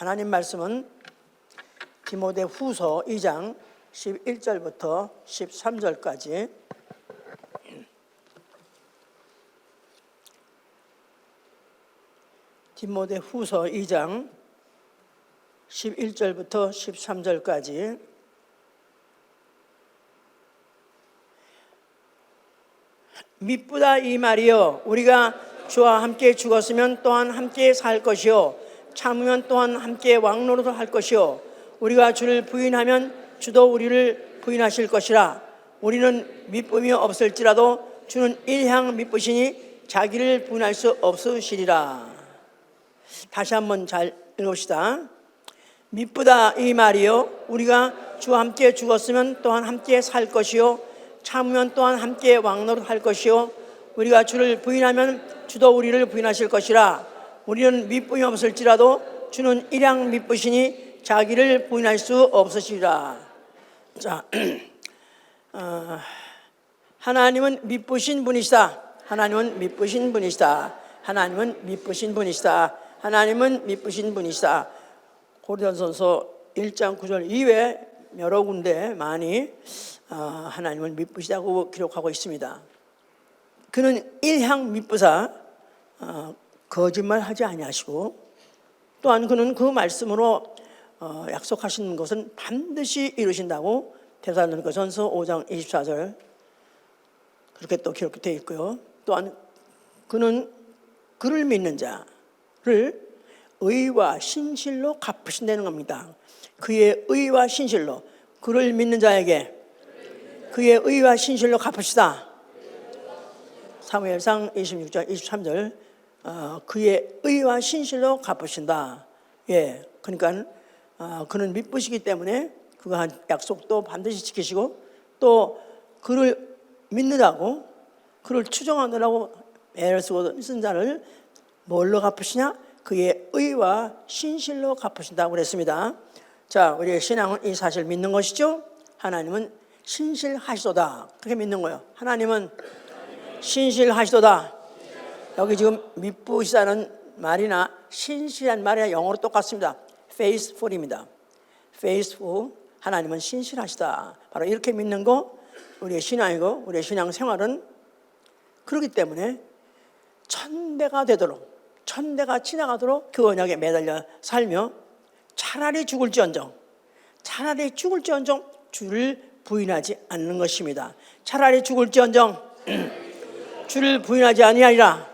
하나님 말씀은 디모데후서 2장 11절부터 13절까지 디모데후서 2장 11절부터 13절까지 미쁘다 이 말이요 우리가 주와 함께 죽었으면 또한 함께 살 것이요 참으면 또한 함께 왕노릇을 할 것이요 우리가 주를 부인하면 주도 우리를 부인하실 것이라. 우리는 미쁨이 없을지라도 주는 일향 미쁘시니 자기를 부인할 수 없으시리라. 다시 한번 잘 읽읍시다. 미쁘다 이 말이요 우리가 주와 함께 죽었으면 또한 함께 살 것이요 참으면 또한 함께 왕노릇 할 것이요 우리가 주를 부인하면 주도 우리를 부인하실 것이라. 우리는 미쁨이 없을지라도 주는 일향 미쁘시니 자기를 부인할 수 없으시리라. 자, 하나님은 미쁘신 분이시다. 하나님은 미쁘신 분이시다. 하나님은 미쁘신 분이시다. 하나님은 미쁘신 분이시다. 고린도전서 1장 9절 이외에 여러 군데 많이 하나님을 미쁘시다고 기록하고 있습니다. 그는 일향 미쁘사 거짓말하지 아니하시고 또한 그는 그 말씀으로 약속하신 것은 반드시 이루신다고 데살로니가전서 5장 24절 그렇게 또 기록되어 있고요. 또한 그는 그를 믿는 자를 의와 신실로 갚으신다는 겁니다. 그의 의와 신실로 그를 믿는 자에게 그의 의와 신실로 갚으시다. 사무엘상 26장 23절 그의 의와 신실로 갚으신다. 예, 그러니까 그는 미쁘시기 때문에 그가 한 약속도 반드시 지키시고 또 그를 믿느라고 그를 추종하느라고 애를 쓰고 쓴 자를 뭘로 갚으시냐? 그의 의와 신실로 갚으신다고 그랬습니다. 자, 우리의 신앙은 이 사실을 믿는 것이죠. 하나님은 신실하시도다. 그렇게 믿는 거예요. 하나님은 신실하시도다. 여기 지금 미쁘시다는 말이나 신실한 말이나 영어로 똑같습니다. faithful입니다. faithful, 하나님은 신실하시다. 바로 이렇게 믿는 거 우리의 신앙이고 우리의 신앙 생활은 그렇기 때문에 천대가 되도록 천대가 지나가도록 그 언약에 매달려 살며 차라리 죽을지언정 주를 부인하지 않는 것입니다. 차라리 죽을지언정 주를 부인하지 아니하리라.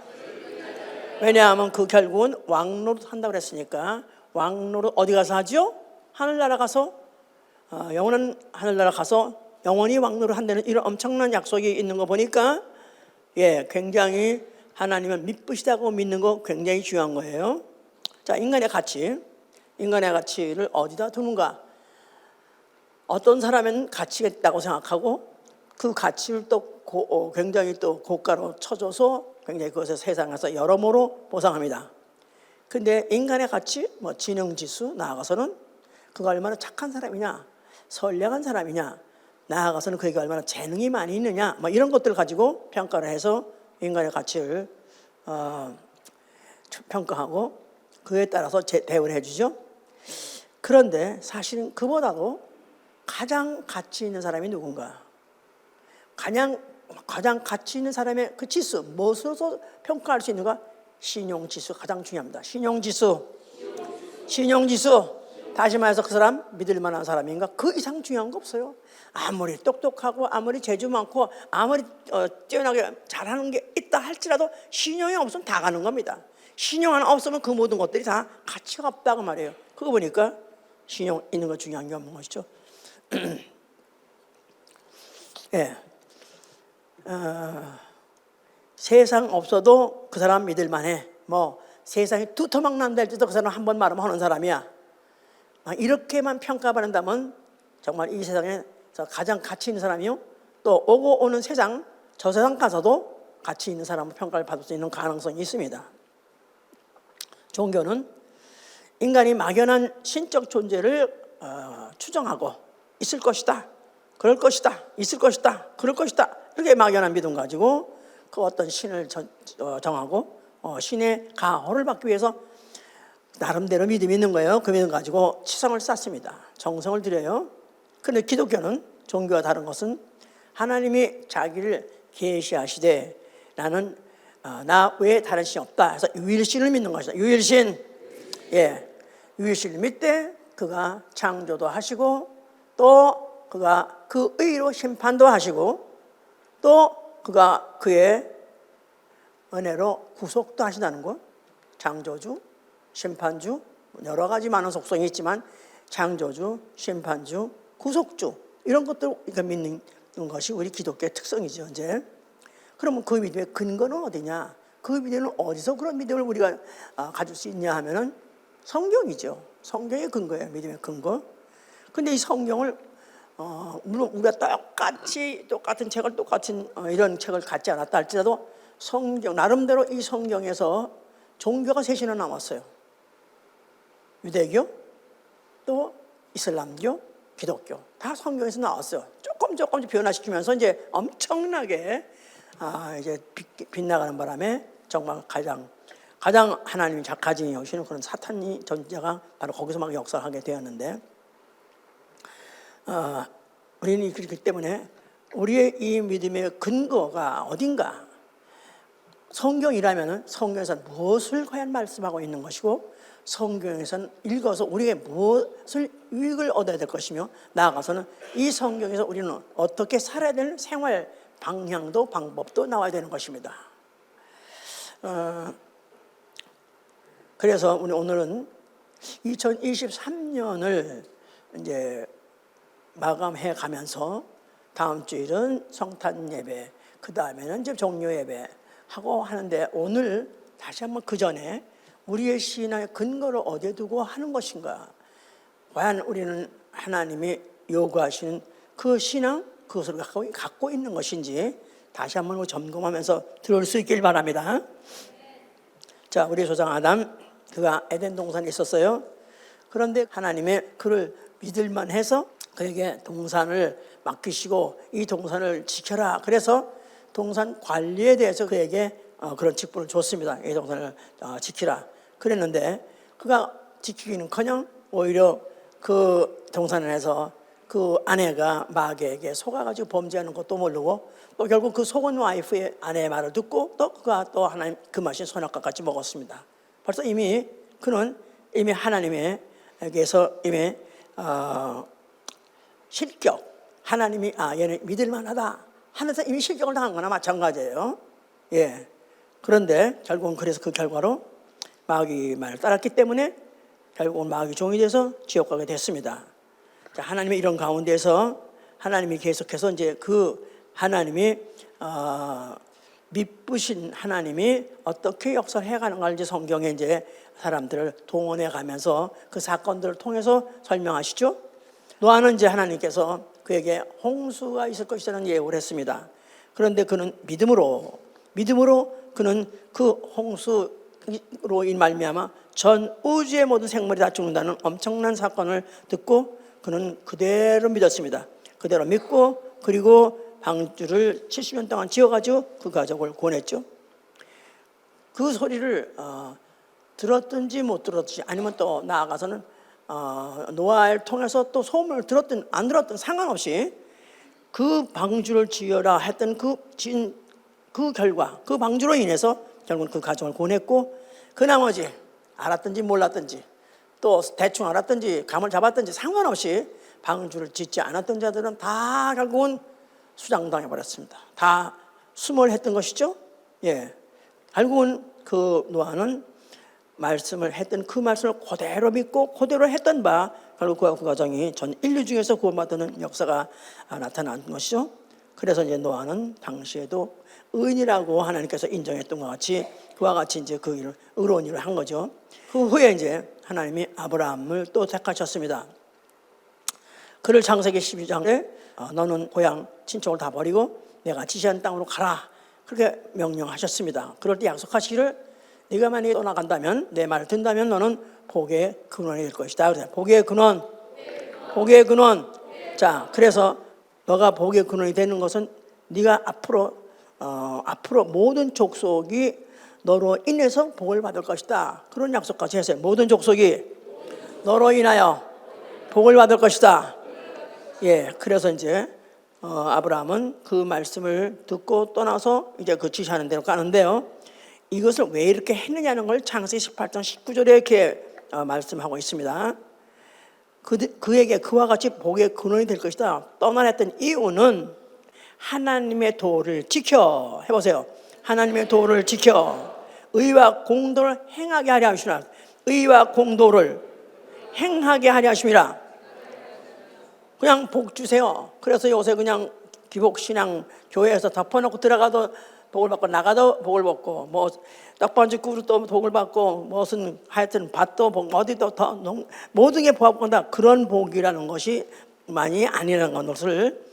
왜냐하면 그 결국은 왕노릇 한다고 그랬으니까. 왕노릇 어디 가서 하죠? 하늘나라 가서 영원한 하늘나라 가서 영원히 왕노릇 한다는 이런 엄청난 약속이 있는 거 보니까 예, 굉장히 하나님은 미쁘시다고 믿는 거 굉장히 중요한 거예요. 자, 인간의 가치를 어디다 두는가? 어떤 사람은 가치가 있다고 생각하고 그 가치를 또 굉장히 또 고가로 쳐줘서 굉장히 그것을 세상에서 여러모로 보상합니다. 근데 인간의 가치, 지능지수 나아가서는 그가 얼마나 착한 사람이냐, 선량한 사람이냐, 나아가서는 그에게 얼마나 재능이 많이 있느냐, 이런 것들을 가지고 평가를 해서 인간의 가치를 평가하고 그에 따라서 대우를 해주죠. 그런데 사실은 그보다도 가장 가치 있는 사람이 누군가? 가장 가치 있는 사람의 그 지수, 무엇으로서 평가할 수 있는가? 신용지수가 가장 중요합니다. 신용지수. 다시 말해서 그 사람 믿을 만한 사람인가? 그 이상 중요한 거 없어요. 아무리 똑똑하고 아무리 재주 많고 아무리 뛰어나게 잘하는 게 있다 할지라도 신용이 없으면 다 가는 겁니다. 신용 하나 없으면 그 모든 것들이 다 가치가 없다고 말해요. 그거 보니까 신용 있는 거 중요한 게 없는 것이죠. 예. 세상 없어도 그 사람 믿을 만해. 세상이 두터막 난다 할지도 그 사람 한 번 말하면 하는 사람이야. 이렇게만 평가받는다면 정말 이 세상에 가장 가치 있는 사람이요. 또 오고 오는 세상, 저 세상 가서도 가치 있는 사람으로 평가를 받을 수 있는 가능성이 있습니다. 종교는 인간이 막연한 신적 존재를 추정하고 있을 것이다, 그럴 것이다, 있을 것이다, 그럴 것이다, 이렇게 막연한 믿음 가지고 그 어떤 신을 정하고 신의 가호를 받기 위해서 나름대로 믿음이 있는 거예요. 그 믿음 가지고 치성을 쌓습니다. 정성을 들여요. 그런데 기독교는 종교와 다른 것은 하나님이 자기를 계시하시되 나는 나 외에 다른 신이 없다 해서 유일신을 믿는 것이다. 유일신. 예, 유일신을 믿되 그가 창조도 하시고 또 그가 그 의로 심판도 하시고 또 그가 그의 은혜로 구속도 하신다는 것. 창조주, 심판주, 여러 가지 많은 속성이 있지만 창조주, 심판주, 구속주 이런 것들 우리가 믿는 것이 우리 기독교의 특성이죠. 이제 그러면 그 믿음의 근거는 어디냐? 그 믿음은 어디서 그런 믿음을 우리가 가질 수 있냐 하면은 성경이죠. 성경의 근거예요. 믿음의 근거. 근데 이 성경을 물론 우리가 똑같은 책을 똑같은 이런 책을 갖지 않았다 할지라도 성경 나름대로 이 성경에서 종교가 셋이나 나왔어요. 유대교, 또 이슬람교, 기독교 다 성경에서 나왔어요. 조금씩 변화시키면서 이제 엄청나게 이제 빗나가는 바람에 정말 가장 하나님이 가진 여시는 그런 사탄이 존재가 바로 거기서 막 역사하게 되었는데 우리는 그렇기 때문에 우리의 이 믿음의 근거가 어딘가 성경이라면 성경에서는 무엇을 과연 말씀하고 있는 것이고 성경에서는 읽어서 우리에게 무엇을 유익을 얻어야 될 것이며 나아가서는 이 성경에서 우리는 어떻게 살아야 되는 생활 방향도 방법도 나와야 되는 것입니다. 그래서 우리 오늘은 2023년을 이제 마감해 가면서 다음 주일은 성탄 예배, 그 다음에는 이제 종료 예배 하고 하는데 오늘 다시 한번 그 전에 우리의 신앙의 근거를 어디에 두고 하는 것인가? 과연 우리는 하나님이 요구하시는 그 신앙, 그것을 갖고 있는 것인지 다시 한번 점검하면서 들을 수 있길 바랍니다. 자, 우리 조상 아담, 그가 에덴 동산에 있었어요. 그런데 하나님의 그를 믿을만 해서 그에게 동산을 맡기시고 이 동산을 지켜라. 그래서 동산 관리에 대해서 그에게 그런 직분을 줬습니다. 이 동산을 지키라. 그랬는데 그가 지키기는커녕 오히려 그 동산에서 그 아내가 마귀에게 속아가지고 범죄하는 것도 모르고 또 결국 그 속은 와이프의 아내의 말을 듣고 또 그가 또 하나님 그 맛인 선악과 같이 먹었습니다. 벌써 그는 이미 하나님에게서 이미 실격, 하나님이 얘는 믿을만하다 하면서 이미 실격을 당한 거나 마찬가지예요. 예. 그런데 결국은 그래서 그 결과로 마귀 말을 따랐기 때문에 결국은 마귀 종이 돼서 지옥 가게 됐습니다. 자, 하나님의 이런 가운데서 하나님이 계속해서 이제 그 하나님이 미쁘신 하나님이 어떻게 역사를 해가는가 이제 성경에 이제 사람들을 동원해 가면서 그 사건들을 통해서 설명하시죠. 노아는 이제 하나님께서 그에게 홍수가 있을 것이라는 예고를 했습니다. 그런데 그는 믿음으로 그는 그 홍수로 말미암아 전 우주의 모든 생물이 다 죽는다는 엄청난 사건을 듣고 그는 그대로 믿었습니다. 그대로 믿고 그리고 방주를 70년 동안 지어가지고 그 가족을 구원했죠. 그 소리를 들었든지 못 들었든지 아니면 또 나아가서는 노아를 통해서 또 소문을 들었든 안 들었든 상관없이 그 방주를 지어라 했던 그 결과 그 방주로 인해서 결국은 그 가족을 구원했고 그 나머지 알았든지 몰랐든지 또 대충 알았든지 감을 잡았든지 상관없이 방주를 짓지 않았던 자들은 다 결국은 수장당해 버렸습니다. 다 수몰 했던 것이죠. 예, 결국은 그 노아는 말씀을 했던 그 말씀을 그대로 믿고 그대로 했던 바 결국 그 가정이 전 인류 중에서 구원받는 역사가 나타난 것이죠. 그래서 이제 노아는 당시에도 의인이라고 하나님께서 인정했던 것 같이 그와 같이 이제 그 일을 의로운 일을 한 거죠. 그 후에 이제 하나님이 아브라함을 또 택하셨습니다. 그를 창세기 12장에 너는 고향 친척을 다 버리고 내가 지시한 땅으로 가라 그렇게 명령하셨습니다. 그럴 때 약속하시기를 네가 만약에 떠나간다면 내 말을 듣는다면 너는 복의 근원이 될 것이다. 그래서 복의 근원. 자, 그래서 너가 복의 근원이 되는 것은 네가 앞으로 모든 족속이 너로 인해서 복을 받을 것이다. 그런 약속까지 했어요. 모든 족속이 너로 인하여 복을 받을 것이다. 예, 그래서 이제 아브라함은 그 말씀을 듣고 떠나서 이제 그 지시하는 대로 가는데요. 이것을 왜 이렇게 했느냐는 걸 창세기 18장 19절에 이렇게 말씀하고 있습니다. 그에게 그와 같이 복의 근원이 될 것이다. 떠나냈던 이유는 하나님의 도를 지켜, 해보세요. 하나님의 도를 지켜 의와 공도를 행하게 하려 하시라. 의와 공도를 행하게 하려 하심이라. 그냥 복 주세요. 그래서 요새 그냥 기복신앙 교회에서 덮어놓고 들어가도 복을 받고 나가도 복을 받고 뭐 떡반지 꾸도 복을 받고 무슨 하여튼 밭도 복 어디도 더 모든 게 복받는다. 그런 복이라는 것이 많이 아니라는 것을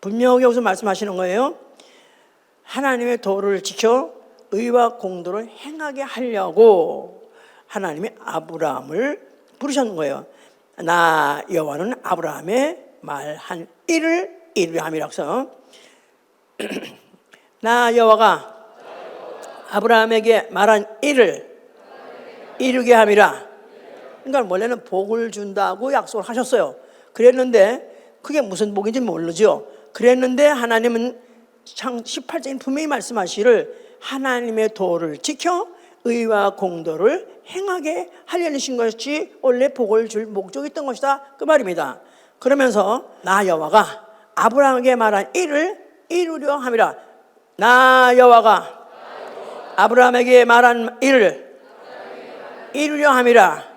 분명히 여기서 말씀하시는 거예요. 하나님의 도를 지켜 의와 공도를 행하게 하려고 하나님이 아브라함을 부르셨는 거예요. 나 여호와는 아브라함의 말한 일을 이루려 함이라서 나 여호와가 아브라함에게 말한 일을 이루게 함이라. 그러니까 원래는 복을 준다고 약속을 하셨어요. 그랬는데 그게 무슨 복인지 모르죠. 그랬는데 하나님은 18장에 분명히 말씀하시기를 하나님의 도를 지켜 의와 공도를 행하게 하려는 것이 원래 복을 줄 목적이 있던 것이다. 그 말입니다. 그러면서 나 여호와가 아브라함에게 말한 일을 이루려 함이라. 나 여호와가 아브라함에게 말한 일을 이루려 함이라.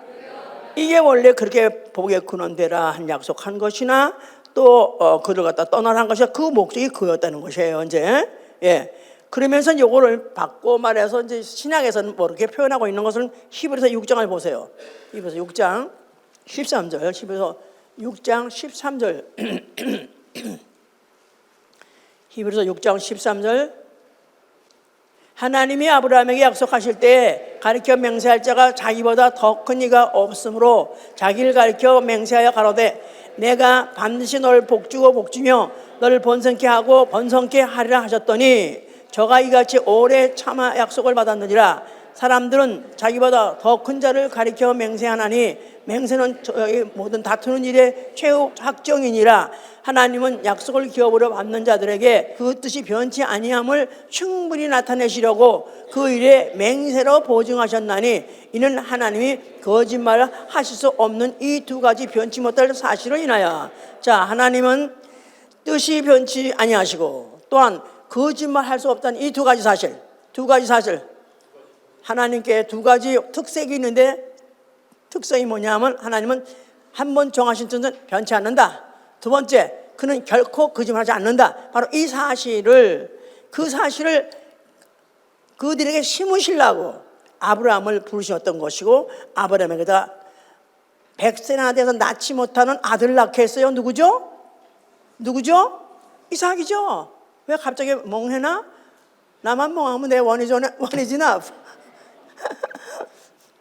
이게 원래 그렇게 복의 근원되라 한 약속한 것이나 또 그를 갖다 떠나라 한 것이 그 목적이 그였다는 것이에요. 이제 예. 그러면서 요거를 바꿔 말해서 이제 신약에서는 뭐 이렇게 표현하고 있는 것은 히브리서 6장을 보세요. 히브리서 6장 13절, 히브리서 6장 13절. 히브리서 6장 13절. 하나님이 아브라함에게 약속하실 때 가르쳐 맹세할 자가 자기보다 더 큰 이가 없으므로 자기를 가르쳐 맹세하여 가로되 내가 반드시 너를 복주고 복주며 너를 번성케 하고 번성케 하리라 하셨더니 저가 이같이 오래 참아 약속을 받았느니라. 사람들은 자기보다 더 큰 자를 가리켜 맹세하나니 맹세는 저희 모든 다투는 일의 최후 확정이니라. 하나님은 약속을 기업으로 받는 자들에게 그 뜻이 변치 아니함을 충분히 나타내시려고 그 일에 맹세로 보증하셨나니 이는 하나님이 거짓말을 하실 수 없는 이 두 가지 변치 못할 사실을 인하여. 자, 하나님은 뜻이 변치 아니하시고 또한 거짓말할 수 없다는 이 두 가지 사실. 하나님께 두 가지 특색이 있는데 특성이 뭐냐면 하나님은 한 번 정하신 뜻은 변치 않는다. 두 번째, 그는 결코 거짓말하지 않는다. 바로 이 사실을 그들에게 심으시려고 아브라함을 부르셨던 것이고 아브라함에게다 100세나 돼서 낳지 못하는 아들을 낳게 했어요. 누구죠? 이삭이죠. 왜 갑자기 멍해나? 나만 멍하면 내 one is enough.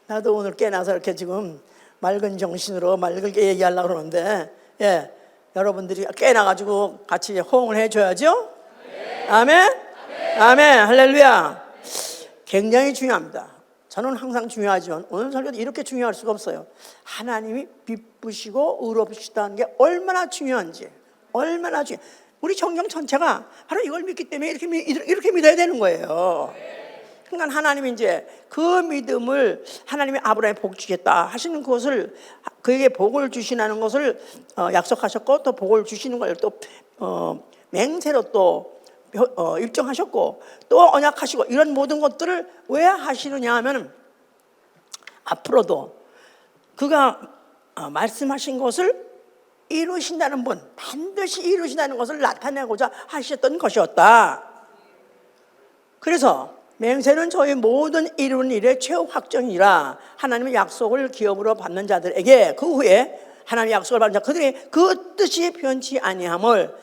나도 오늘 깨나서 이렇게 지금 맑은 정신으로 맑게 얘기하려고 그러는데, 예, 여러분들이 깨나가지고 같이 호응을 해줘야죠. 아멘? 아멘. 할렐루야. 굉장히 중요합니다. 저는 항상 중요하지만 오늘 설교도 이렇게 중요할 수가 없어요. 하나님이 기쁘시고 의롭시다는 게 얼마나 중요한지, 우리 성경 전체가 바로 이걸 믿기 때문에 이렇게 믿어야 되는 거예요. 그러니까 하나님이 이제 그 믿음을 하나님이 아브라함에 복 주겠다 하시는 것을 그에게 복을 주시라는 것을 약속하셨고 또 복을 주시는 걸 또 맹세로 또 입증하셨고 또 언약하시고 이런 모든 것들을 왜 하시느냐 하면 앞으로도 그가 말씀하신 것을 이루신다는 분, 반드시 이루신다는 것을 나타내고자 하셨던 것이었다. 그래서 맹세는 저희 모든 이루는 일의 최후 확정이라 하나님의 약속을 기업으로 받는 자들에게 그 후에 하나님의 약속을 받는 자 그들의 그 뜻이 변치 아니함을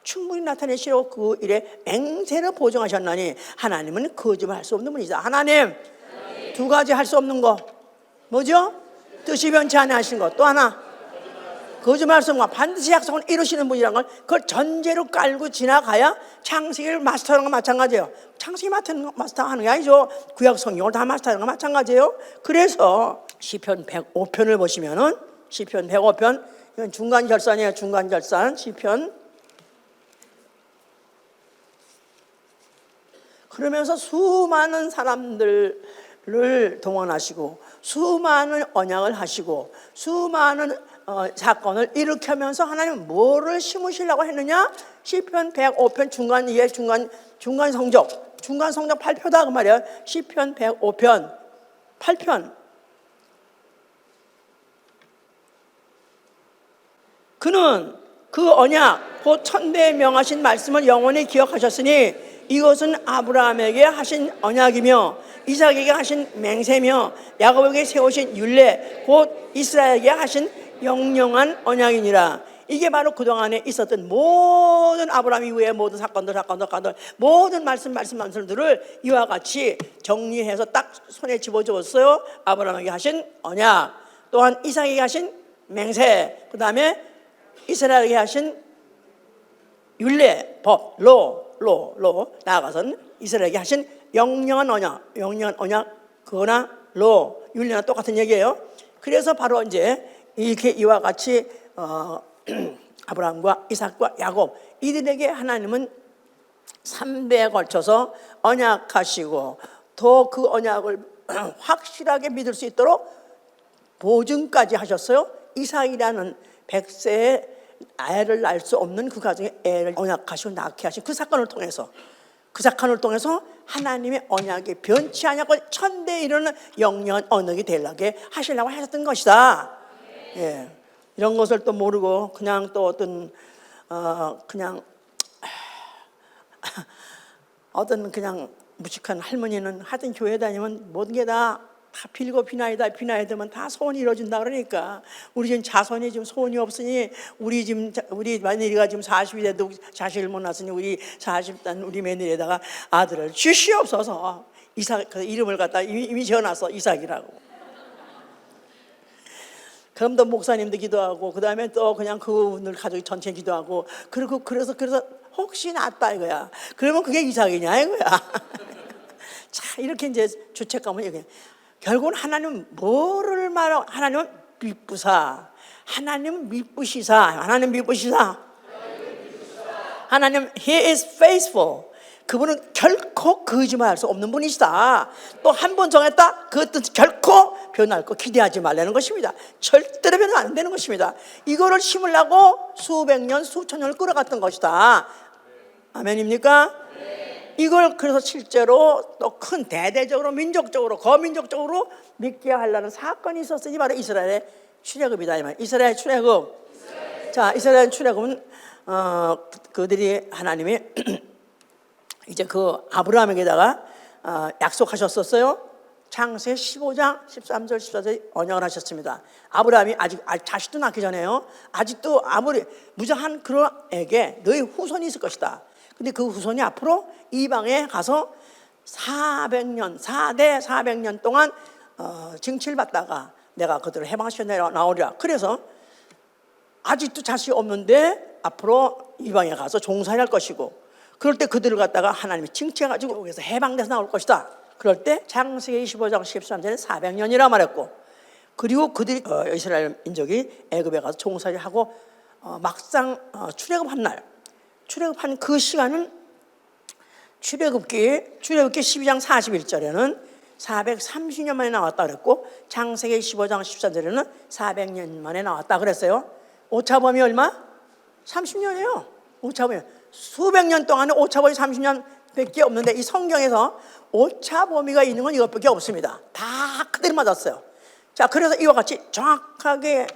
충분히 나타내시려고 그 일에 맹세를 보증하셨나니 하나님은 거짓말할 수 없는 분이다. 하나님 두 가지 할 수 없는 거 뭐죠? 뜻이 변치 아니하신 것 또 하나 거짓말할 수 없는 반드시 약속을 이루시는 분이라는 걸 그걸 전제로 깔고 지나가야 창세기를 마스터하는 건 마찬가지예요. 창세기 마스터하는 게 아니죠. 구약 성경을 다 마스터하는 건 마찬가지예요. 그래서 시편 105편을 보시면은 시편 105편 이건 중간 결산이에요. 중간 결산 시편. 그러면서 수많은 사람들을 동원하시고 수많은 언약을 하시고 수많은 사건을 일으키면서 하나님은 뭐를 심으시려고 했느냐? 시편 105편 중간 성적 8표다 그 말이에요. 시편 105편 8편. 그는 그 언약 곧 천대에 명하신 말씀을 영원히 기억하셨으니 이것은 아브라함에게 하신 언약이며 이삭에게 하신 맹세며 야곱에게 세우신 율례 곧 이스라엘에게 하신 영영한 언약이니라. 이게 바로 그동안에 있었던 모든 아브라함 이후의 모든 사건들 모든 말씀들을 이와 같이 정리해서 딱 손에 집어주었어요. 아브라함에게 하신 언약, 또한 이삭에게 하신 맹세, 그 다음에 이스라엘에게 하신 율례, 법, 나아가서는 이스라엘에게 하신 영영한 언약, 그거나 율례나 똑같은 얘기예요. 그래서 바로 이제 이렇게 이와 같이 아브라함과 이삭과 야곱 이들에게 하나님은 3대에 걸쳐서 언약하시고 또 그 언약을 확실하게 믿을 수 있도록 보증까지 하셨어요. 이삭이라는 100세의 애를 낳을 수 없는 그 가정에 애를 언약하시고 낳게 하신 그 사건을 통해서 하나님의 언약이 변치 않고 천대에 이르는 영영한 언약이 되려게 하시려고 하셨던 것이다. 예. 이런 것을 또 모르고 그냥 또 어떤 그냥 무식한 할머니는 하여튼 교회 다니면 모든 게 다 빌고 비나이다 되면 다 소원이 이루어진다 그러니까 우리 지금 자손이 지금 소원이 없으니 우리 며느리가 지금 40이 돼도 자식을 못 낳았으니 우리 40단 우리 며느리에다가 아들을 주시옵소서. 이삭 그 이름을 갖다 이미 지어놨어. 이삭이라고. 그럼 또 목사님도 기도하고 그 다음에 또 그냥 그분들 가족이 전체 기도하고 그래서 혹시 낫다 이거야. 그러면 그게 이삭이냐 이거야. 자 이렇게 이제 주책감을 얘기해. 결국은 하나님은 뭐를 말하고 하나님은 미쁘사. 하나님 He is faithful. 그분은 결코 거짓말할 수 없는 분이시다. 또 한 번 정했다 그 뜻은 결코 변할 거 기대하지 말라는 것입니다. 절대로 변화 안 되는 것입니다. 이거를 심으려고 수백 년 수천 년을 끌어갔던 것이다. 아멘입니까? 이걸 그래서 실제로 또 큰 대대적으로 민족적으로 거민족적으로 믿게 하려는 사건이 있었으니 바로 이스라엘의 출애굽이다. 이스라엘 출애굽. 자, 이스라엘 출애굽은 그들이 하나님이 이제 그 아브라함에게다가 약속하셨었어요. 창세 15장 13절 14절 언약을 하셨습니다. 아브라함이 아직 자식도 낳기 전에요. 아직도 아무리 무장한 그에게 너희 후손이 있을 것이다. 근데 그 후손이 앞으로 이방에 가서 400년 400년 동안 징치를 받다가 내가 그들을 해방시켜 나오리라. 그래서 아직도 자식이 없는데 앞으로 이방에 가서 종살이 할 것이고 그럴 때 그들을 갖다가 하나님이 징치해가지고 여기서 해방돼서 나올 것이다. 그럴 때 창세기 25장 13절에 400년이라 말했고 그리고 그들이 이스라엘 민족이 애굽에 가서 종살이 하고 막상 출애굽한 그 시간은 출애굽기 12장 41절에는 430년 만에 나왔다 그랬고 창세기 15장 13절에는 400년 만에 나왔다 그랬어요. 오차범위 얼마? 30년이에요. 오차범위 수백 년 동안에 오차범위 30년밖에 없는데 이 성경에서 오차범위가 있는 건 이것밖에 없습니다. 다 그대로 맞았어요. 자, 그래서 이와 같이 정확하게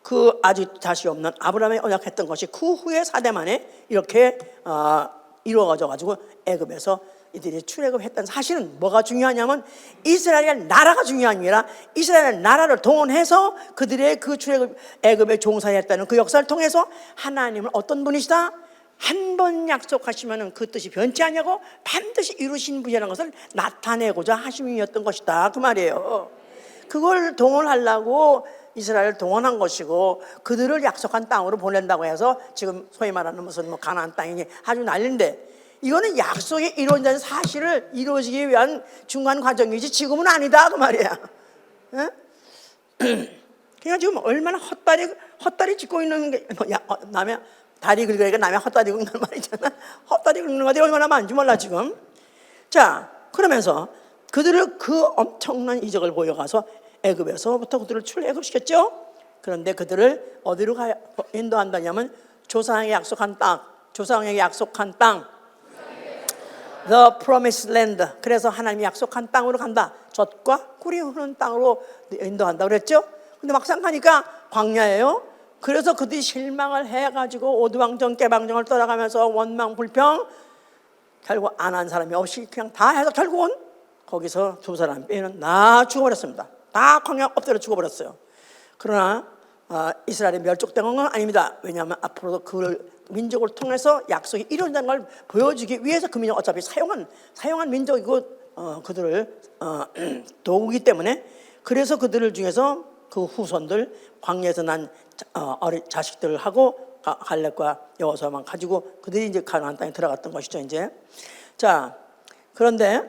그 아직 자식이 없는 아브라함이 언약했던 것이 그 후에 4대 만에 이렇게 이루어져 애굽에서 이들이 출애굽했던 사실은 뭐가 중요하냐면 이스라엘 나라가 중요한 게 아니라 이스라엘 나라를 동원해서 그들의 그 출애굽 애굽에 종살이했다는 그 역사를 통해서 하나님은 어떤 분이시다? 한 번 약속하시면 그 뜻이 변치 않냐고 반드시 이루신 분이라는 것을 나타내고자 하심이었던 것이다 그 말이에요. 그걸 동원하려고 이스라엘을 동원한 것이고 그들을 약속한 땅으로 보낸다고 해서 지금 소위 말하는 무슨 뭐 가나안 땅이니 아주 난리인데, 이거는 약속이 이루어진다는 사실을 이루어지기 위한 중간 과정이지 지금은 아니다 그 말이야. 에? 그러니까 지금 얼마나 헛다리 짚고 있는 게 남의 다리 긁으니까 남의 헛다리 긁는 말이잖아. 헛다리 긁는 것들이 얼마나 많은지 몰라 지금. 자, 그러면서 그들을 그 엄청난 이적을 보여가서 애굽에서부터 그들을 출애굽시켰죠. 그런데 그들을 어디로 인도한다냐면 조상에게 약속한 땅, 조상에게 약속한 땅, The Promised Land. 그래서 하나님이 약속한 땅으로 간다. 젖과 꿀이 흐르는 땅으로 인도한다 그랬죠. 근데 막상 가니까 광야예요. 그래서 그들이 실망을 해가지고 오두방정 깨방정을 떠나가면서 원망 불평, 결국 안 한 사람이 없이 그냥 다 해서 결국은 거기서 두 사람 빼는 다 죽어버렸습니다. 다 광야 엎드려 죽어버렸어요. 그러나 이스라엘이 멸족된 건 아닙니다. 왜냐하면 앞으로도 그 민족을 통해서 약속이 이루어진다는 걸 보여주기 위해서 그 민족 어차피 사용한 민족이고 그들을 도구기 때문에, 그래서 그들을 중에서 그 후손들 광야에서 난 어린 자식들하고 갈렙과 여호수아만 가지고 그들이 이제 가나안 땅에 들어갔던 것이죠. 이제 자, 그런데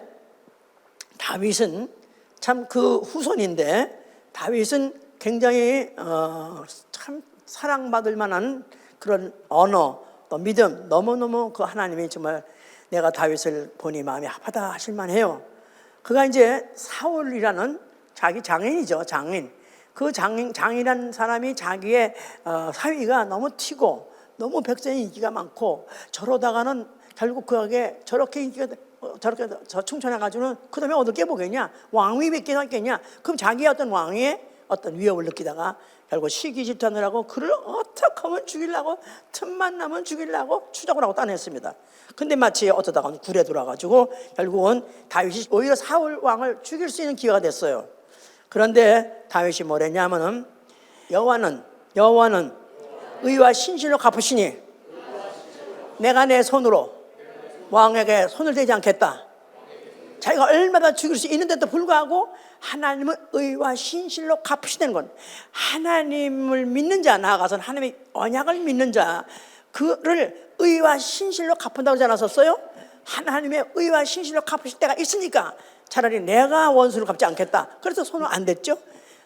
다윗은 참 그 후손인데 다윗은 굉장히 참 사랑받을 만한 그런 언어 또 믿음, 너무너무 그 하나님이 정말 내가 다윗을 보니 마음이 아프다 하실 만해요. 그가 이제 사울이라는 자기 장인이죠. 장인. 그 장인이라는 사람이 자기의 사위가 너무 튀고 너무 백성이 인기가 많고 저러다가는 결국 그에게 저렇게 인기가 저렇게 충천해가지고는 그 다음에 얻을 게 뭐겠냐, 왕위 몇 개나 있겠냐. 그럼 자기의 어떤 왕위에 어떤 위협을 느끼다가 결국 시기집단을 그를 어떻게 하면 죽이려고, 틈만 나면 죽이려고 추적을 하고 따냈습니다. 근데 마치 어쩌다가 굴에 돌아가지고 결국은 다윗이 오히려 사울 왕을 죽일 수 있는 기회가 됐어요. 그런데 다윗이 뭐랬냐면은 여호와는 의와 신실로 갚으시니 내가 내 손으로 왕에게 손을 대지 않겠다. 자기가 얼마나 죽일 수 있는데도 불구하고 하나님은 의와 신실로 갚으시는 건, 하나님을 믿는 자, 나아가서는 하나님의 언약을 믿는 자, 그를 의와 신실로 갚는다고 하지 않았었어요? 하나님의 의와 신실로 갚으실 때가 있으니까 차라리 내가 원수를 갚지 않겠다. 그래서 손을 안 댔죠.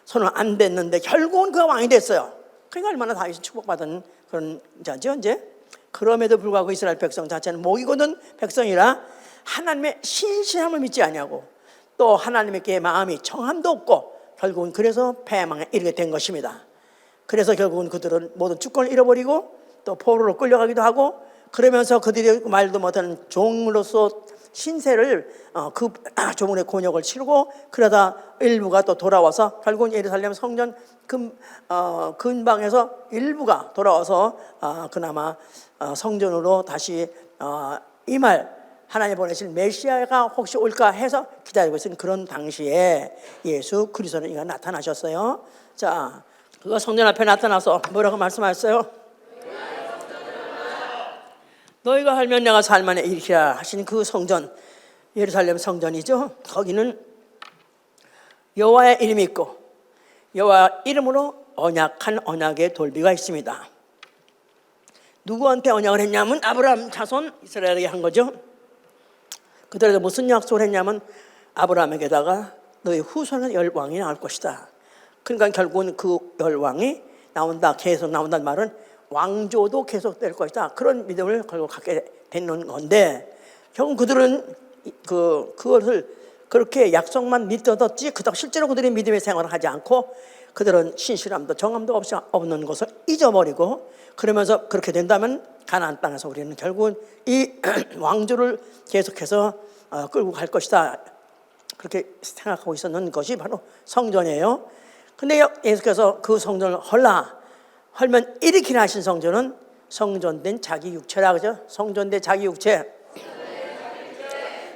손을 안 댔는데 결국은 그가 왕이 됐어요. 그러니까 얼마나 다윗이 축복받은 그런 자죠 이제. 그럼에도 불구하고 이스라엘 백성 자체는 목이 곧은 백성이라 하나님의 신실함을 믿지 아니하고 또 하나님께 마음이 정함도 없고 결국은 그래서 패망에 이르게 된 것입니다. 그래서 결국은 그들은 모든 주권을 잃어버리고 또 포로로 끌려가기도 하고, 그러면서 그들이 말도 못하는 종으로서 신세를 그 조문의 곤욕을 치르고, 그러다 일부가 또 돌아와서 결국은 예루살렘 성전 근방에서 일부가 돌아와서 그나마 성전으로 다시 임할 하나님 보내실 메시아가 혹시 올까 해서 기다리고 있는 그런 당시에 예수 그리스도는 이가 나타나셨어요. 자, 그가 성전 앞에 나타나서 뭐라고 말씀하셨어요? 너희가 알면 내가 살만에 일으키라 하신 그 성전, 예루살렘 성전이죠. 거기는 여호와의 이름이 있고 여호와 이름으로 언약한 언약의 돌비가 있습니다. 누구한테 언약을 했냐면 아브라함 자손 이스라엘에게 한 거죠. 그들에게 무슨 약속을 했냐면 아브라함에게다가 너희 후손은 열왕이 나올 것이다. 그러니까 결국은 그 열왕이 나온다, 계속 나온다는 말은 왕조도 계속될 것이다. 그런 믿음을 결국 갖게 되는 건데, 결국 그들은 그것을 그렇게 약속만 믿었지 그닥 실제로 그들이 믿음의 생활을 하지 않고 그들은 신실함도 정함도 없는 것을 잊어버리고, 그러면서 그렇게 된다면 가나안 땅에서 우리는 결국은 이 왕조를 계속해서 끌고 갈 것이다. 그렇게 생각하고 있었는 것이 바로 성전이에요. 근데 예수께서 그 성전을 헐면 일으키라 하신 성전은 성전된 자기 육체라 그죠? 성전된 자기 육체.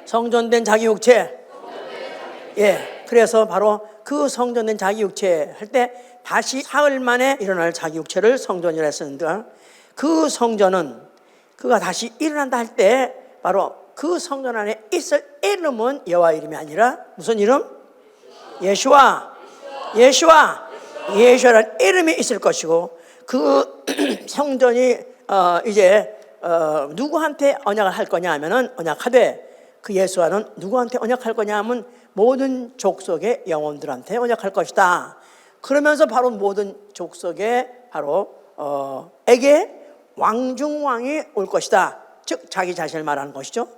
성전된 자기 육체. 예. 그래서 바로 그 성전된 자기 육체 할 때 다시 사흘 만에 일어날 자기 육체를 성전이라 했었는데, 그 성전은 그가 다시 일어난다 할 때 바로 그 성전 안에 있을 이름은 여호와 이름이 아니라 무슨 이름? 예수와. 예수라는 이름이 있을 것이고 그 성전이 이제 누구한테 언약을 할 거냐 하면은 언약하되 그 예수와는 누구한테 언약할 거냐 하면 모든 족속의 영혼들한테 언약할 것이다. 그러면서 바로 모든 족속의 바로 에게 왕중왕이 올 것이다. 즉 자기 자신을 말하는 것이죠.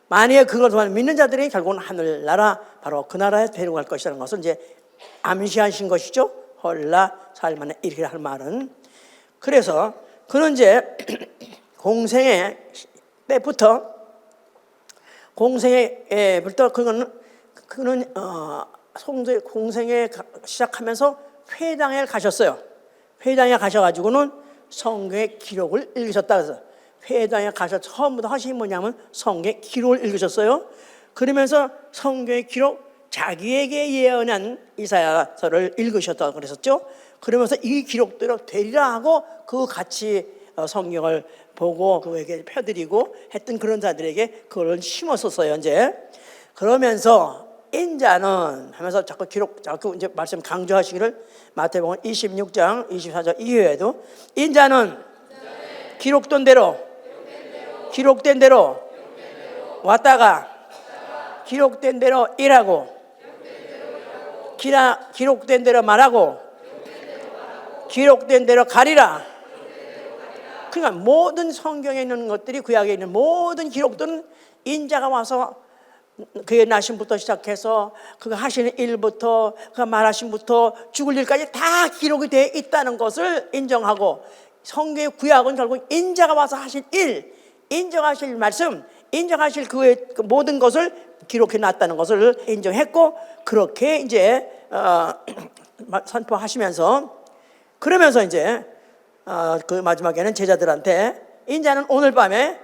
만약에 그것을 믿는 자들이 결국은 하늘나라 바로 그 나라에 데려갈 것이라는 것을 이제 암시하신 것이죠. 헐라 살만에 이렇게 할 말은. 그래서 그는 이제 공생의 때부터 그는 공생에 시작하면서 회당에 가셨어요. 회당에 가셔가지고는 성경의 기록을 읽으셨다. 그래서 회당에 가서 처음부터 하신 게 뭐냐면 성경의 기록을 읽으셨어요. 그러면서 성경의 기록, 자기에게 예언한 이사야서를 읽으셨다고 그랬었죠. 그러면서 이 기록대로 되리라 하고 그 같이 성경을 보고 그에게 펴드리고 했던 그런 자들에게 그걸 심었었어요. 이제 그러면서 인자는 하면서 자꾸 이제 말씀 강조하시기를 마태복음 26장 24절 이후에도 인자는 기록된 대로 왔다가 기록된 대로 일하고 기록된 대로 말하고 기록된 대로 가리라. 그러니까 모든 성경에 있는 것들이 구약에 있는 모든 기록들은 인자가 와서 그의 나심부터 시작해서 그가 하시는 일부터 그가 말하심부터 죽을 일까지 다 기록이 되어 있다는 것을 인정하고 성경의 구약은 결국 인자가 와서 하실 일, 인정하실 말씀, 인정하실 그의 모든 것을 기록해 놨다는 것을 인정했고 그렇게 이제 선포하시면서 그러면서 이제 그 마지막에는 제자들한테 인자는 오늘 밤에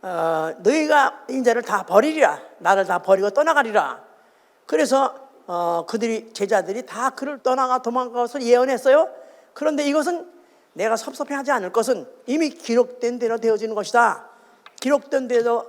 너희가 인자를 다 버리리라. 나를 다 버리고 떠나가리라. 그래서 제자들이 다 그를 떠나가 도망가서 예언했어요. 그런데 이것은 내가 섭섭해하지 않을 것은 이미 기록된 대로 되어지는 것이다. 기록된 대로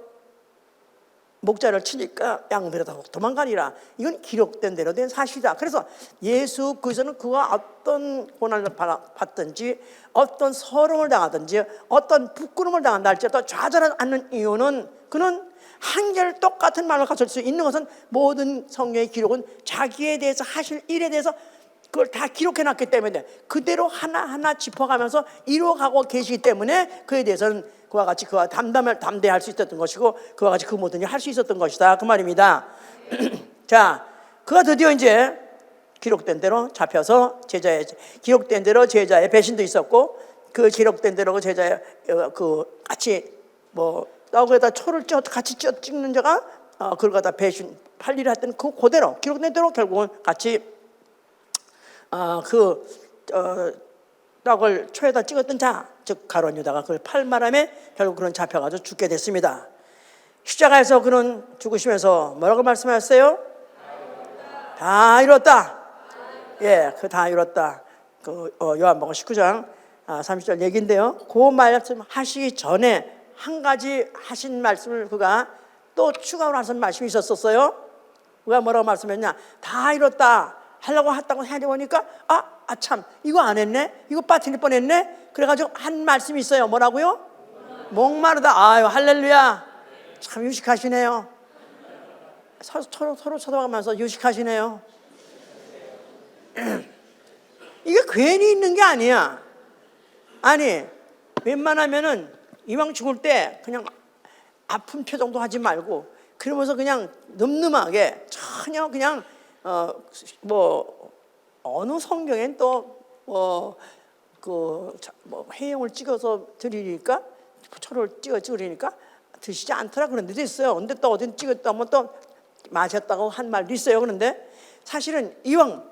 목자를 치니까 양들이 다 도망가리라. 이건 기록된 대로 된 사실이다. 그래서 예수 그리스도는 그가 어떤 고난을 받든지 어떤 서름을 당하든지 어떤 부끄러움을 당한다 할지라도 좌절하지 않는 이유는 그는 한결 똑같은 말을 가질 수 있는 것은 모든 성경의 기록은 자기에 대해서 하실 일에 대해서 그걸 다 기록해 놨기 때문에 그대로 하나하나 짚어가면서 이루어가고 계시기 때문에 그에 대해서는 그와 같이 그와 담대할 수 있었던 것이고 그와 같이 그 모든 일을 할 수 있었던 것이다 그 말입니다. 자, 그가 드디어 이제 기록된 대로 잡혀서 기록된 대로 제자의 배신도 있었고 그 기록된 대로 그 제자의 그 같이 뭐 떡에다 초를 같이 찍는 자가 그걸 갖다 팔리를 했던 그대로 기록된 대로 결국은 같이 떡을 초에다 찍었던 자, 즉 가룟 유다가 그걸 팔 바람에 결국 그는 잡혀가지고 죽게 됐습니다. 십자가에서 그는 죽으시면서 뭐라고 말씀하셨어요? 다 이뤘다. 예, 그 다 이뤘다. 그 요한복음 19장 30절 얘기인데요. 그 말씀 하시기 전에 한 가지 하신 말씀을 그가 또 추가로 하신 말씀이 있었어요. 그가 뭐라고 말씀했냐? 다 이뤘다 하려고 했다고 해보니까 참 이거 안 했네, 이거 빠뜨릴 뻔했네. 그래가지고 한 말씀이 있어요. 뭐라고요? 목마르다. 아유 할렐루야. 참 유식하시네요. 서로 쳐다보면서 유식하시네요. 이게 괜히 있는 게 아니야. 아니 웬만하면은 이왕 죽을 때 그냥 아픈 표정도 하지 말고 그러면서 그냥 늠름하게 전혀 그냥 뭐 어느 성경엔 또 회용을 찍어서 드리니까 초를 찍으니까 드시지 않더라 그런 데도 있어요. 근데 또 어딘 찍었다 하면 또 마셨다고 한 말도 있어요. 그런데 사실은 이왕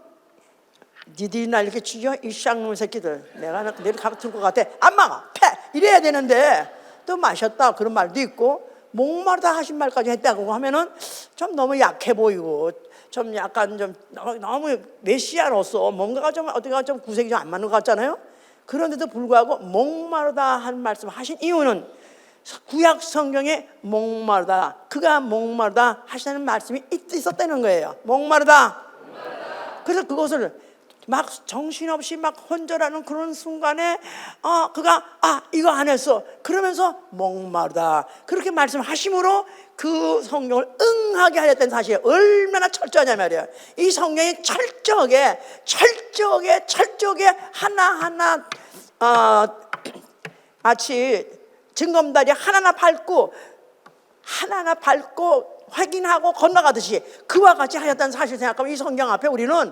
니들이 날 이렇게 죽여 이 쌍놈 새끼들 내가 내일 가고 들고 같아 안 막아 패 이래야 되는데 또 마셨다 그런 말도 있고 목마르다 하신 말까지 했다고 하면은 좀 너무 약해 보이고 좀 약간 좀 너무 메시아로서 뭔가가 좀 어디가 좀 구색이 좀 안 맞는 것 같잖아요. 그런데도 불구하고 목마르다 한 말씀 하신 이유는 구약 성경에 목마르다 그가 목마르다 하시는 말씀이 있었다는 거예요. 목마르다. 그래서 그것을 막 정신없이 막 혼절하는 그런 순간에 그가 이거 안 했어 그러면서 목마르다 그렇게 말씀하심으로 그 성경을 응하게 하였다는 사실이 얼마나 철저하냐 말이야. 이 성경이 철저하게 하나하나 마치 증검다리 하나하나 밟고 확인하고 건너가듯이 그와 같이 하였다는 사실을 생각하면 이 성경 앞에 우리는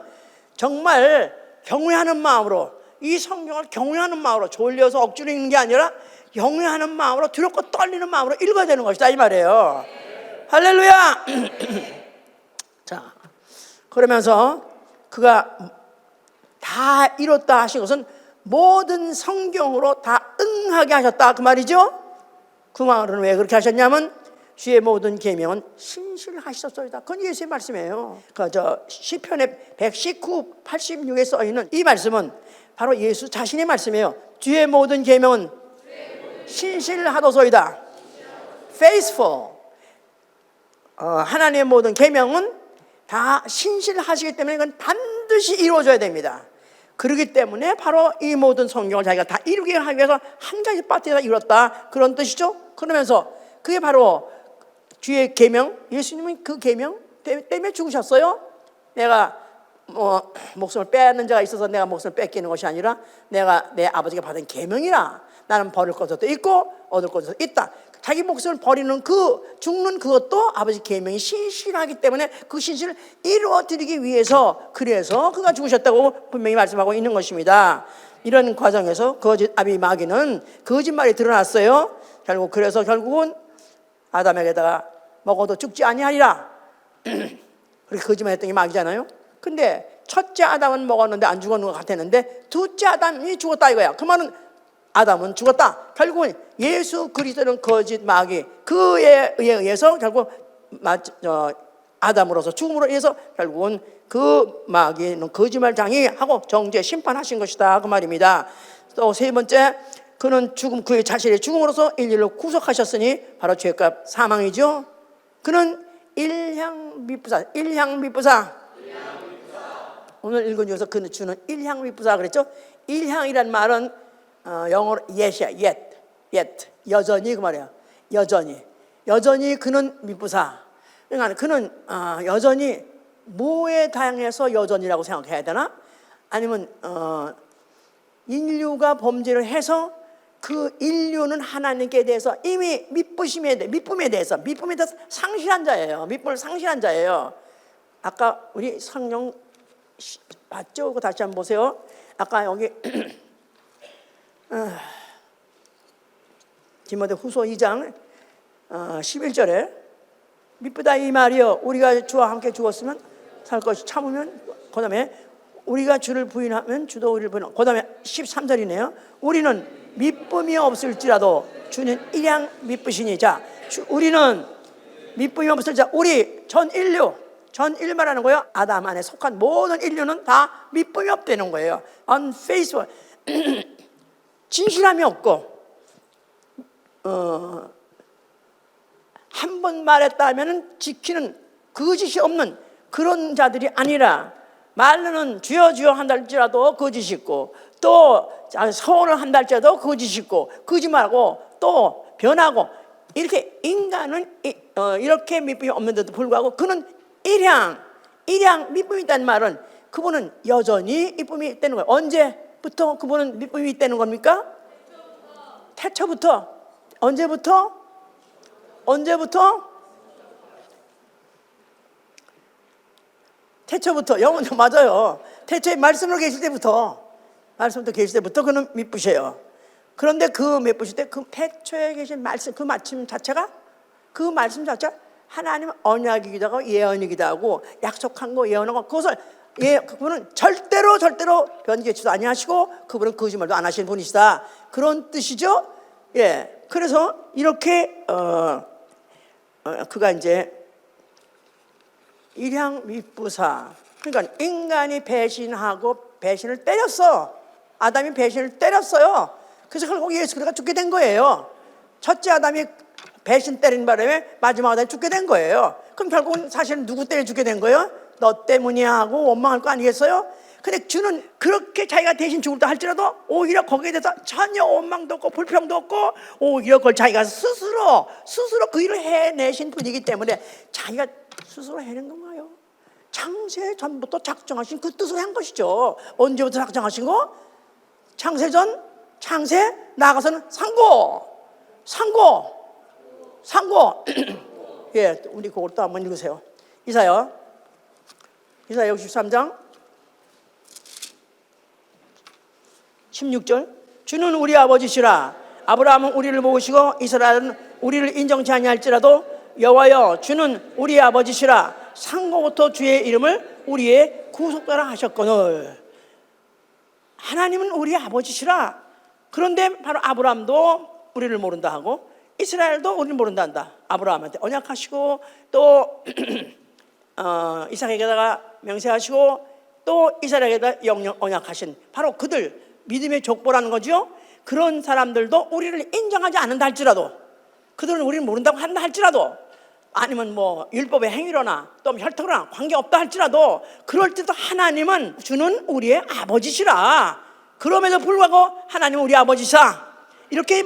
정말 경외하는 마음으로, 이 성경을 경외하는 마음으로, 졸려서 억지로 읽는 게 아니라 경외하는 마음으로, 두렵고 떨리는 마음으로 읽어야 되는 것이다 이 말이에요. 할렐루야. 자, 그러면서 그가 다 이뤘다 하신 것은 모든 성경으로 다 응하게 하셨다 그 말이죠. 그 말은 왜 그렇게 하셨냐면 주의 모든 계명은 신실하셨소이다. 그건 예수의 말씀이에요. 시편의 119, 86에 써 있는 이 말씀은 바로 예수 자신의 말씀이에요. 주의 모든 계명은 신실하도소이다. Faithful. 하나님의 모든 계명은 다 신실하시기 때문에 이건 반드시 이루어져야 됩니다. 그렇기 때문에 바로 이 모든 성경을 자기가 다 이루게 하기 위해서 한 가지 파트에다 이뤘다 그런 뜻이죠. 그러면서 그게 바로 주의 계명, 예수님은 그 계명 때문에 죽으셨어요. 내가 목숨을 빼앗는 자가 있어서 내가 목숨을 뺏기는 것이 아니라 내가 내 아버지가 받은 계명이라 나는 버릴 것도 있고 얻을 것도 있다. 자기 목숨을 버리는 죽는 그것도 아버지 계명이 신실하기 때문에 그 신실을 이루어드리기 위해서 그래서 그가 죽으셨다고 분명히 말씀하고 있는 것입니다. 이런 과정에서 거짓 아비 마귀는 거짓말이 드러났어요. 결국은 아담에게다가 먹어도 죽지 아니하리라 그렇게 거짓말했던 게 마귀잖아요. 근데 첫째 아담은 먹었는데 안 죽었는 것 같았는데 둘째 아담이 죽었다 이거야. 그 말은 아담은 죽었다. 결국은 예수 그리스도는 거짓 마귀 그에 의해서 결국 아담으로서 죽음으로 인해서 결국은 그 마귀는 거짓말장이 하고 정죄 심판하신 것이다 그 말입니다. 또 세 번째, 그는 그의 자신의 죽음으로서 인류를 구속하셨으니 바로 죄값 사망이죠. 그는 일향미쁘사. 오늘 읽은 중에서 그는 주는 일향미쁘사 그랬죠. 일향이란 말은 영어로 yet이야. yet 여전히 그 말이야. 여전히 그는 미쁘사. 그러니까 그는 여전히 뭐에 당해서 여전이라고 생각해야 되나? 아니면 인류가 범죄를 해서 그 인류는 하나님께 대해서 이미 미쁨에 대해서 상실한 자예요. 미쁨을 상실한 자예요. 아까 우리 성경 봤죠? 그거 다시 한번 보세요. 아까 여기 디모데후서 2장 11절에 미쁘다 이 말이여 우리가 주와 함께 죽었으면 살 것이 참으면 그 다음에 우리가 주를 부인하면 주도 우리를 부인하고 그 다음에 13절이네요. 우리는 미쁨이 없을지라도 주는 일양 미쁘시니. 자, 우리는 미쁨이 없을지라도 우리 전 인류 말하는 거예요. 아담 안에 속한 모든 인류는 다 미쁨이 없다는 거예요. unfaithful. 진실함이 없고 한 번 말했다 하면 지키는 거짓이 없는 그런 자들이 아니라 말로는 주여 주여 한달지라도 거짓이 있고 또 서원을 한달지라도 거짓이 있고 거짓말하고 또 변하고 이렇게 인간은 이렇게 미쁨이 없는데도 불구하고 그는 일향 미쁨이 있다는 말은 그분은 여전히 미쁨이 있다는 거예요. 언제부터 그분은 미쁨이 있다는 겁니까? 태초부터. 언제부터? 태초부터. 영원히 맞아요. 태초에 말씀으로 계실 때부터 그는 미쁘셔요. 그런데 그 미쁘실 때 그 태초에 계신 말씀 그 말씀 자체가 하나님 언약이기도 하고 예언이기도 하고 약속한 거 예언한 거 그것을 그분은 절대로 변개치도 아니하시고 그분은 거짓말도 안 하시는 분이시다 그런 뜻이죠. 예, 그래서 이렇게 그가 이제 일향미쁘사. 그러니까 인간이 배신을 때렸어. 아담이 배신을 때렸어요. 그래서 결국 예수 그리스도가 죽게 된 거예요. 첫째 아담이 배신 때린 바람에 마지막 아담이 죽게 된 거예요. 그럼 결국은 사실은 누구 때문에 죽게 된 거예요? 너 때문이야 하고 원망할 거 아니겠어요? 근데 주는 그렇게 자기가 대신 죽을다 할지라도 오히려 거기에 대해서 전혀 원망도 없고 불평도 없고 오히려 그걸 자기가 스스로 그 일을 해내신 분이기 때문에 자기가 스스로 해낸 건가요? 창세 전부터 작정하신 그 뜻을 한 것이죠. 언제부터 작정하신 거? 창세전, 창세, 나아가서는 상고. 예, 우리 그걸 또 한번 읽으세요. 이사야 63장 16절. 주는 우리 아버지시라. 아브라함은 우리를 모으시고 이스라엘은 우리를 인정치 아니할지라도 여호와여 주는 우리 아버지시라. 상고부터 주의 이름을 우리의 구속자라 하셨거늘. 하나님은 우리 아버지시라. 그런데 바로 아브라함도 우리를 모른다 하고 이스라엘도 우리를 모른다 한다. 아브라함한테 언약하시고 또 이삭에게다가 맹세하시고 또 이스라엘에게다 영영 언약하신 바로 그들 믿음의 족보라는 거죠. 그런 사람들도 우리를 인정하지 않는다 할지라도, 그들은 우리를 모른다고 한다 할지라도, 아니면 뭐 율법의 행위로나 또 혈통이나 관계없다 할지라도 그럴 때도 하나님은 주는 우리의 아버지시라. 그럼에도 불구하고 하나님은 우리 아버지시라. 이렇게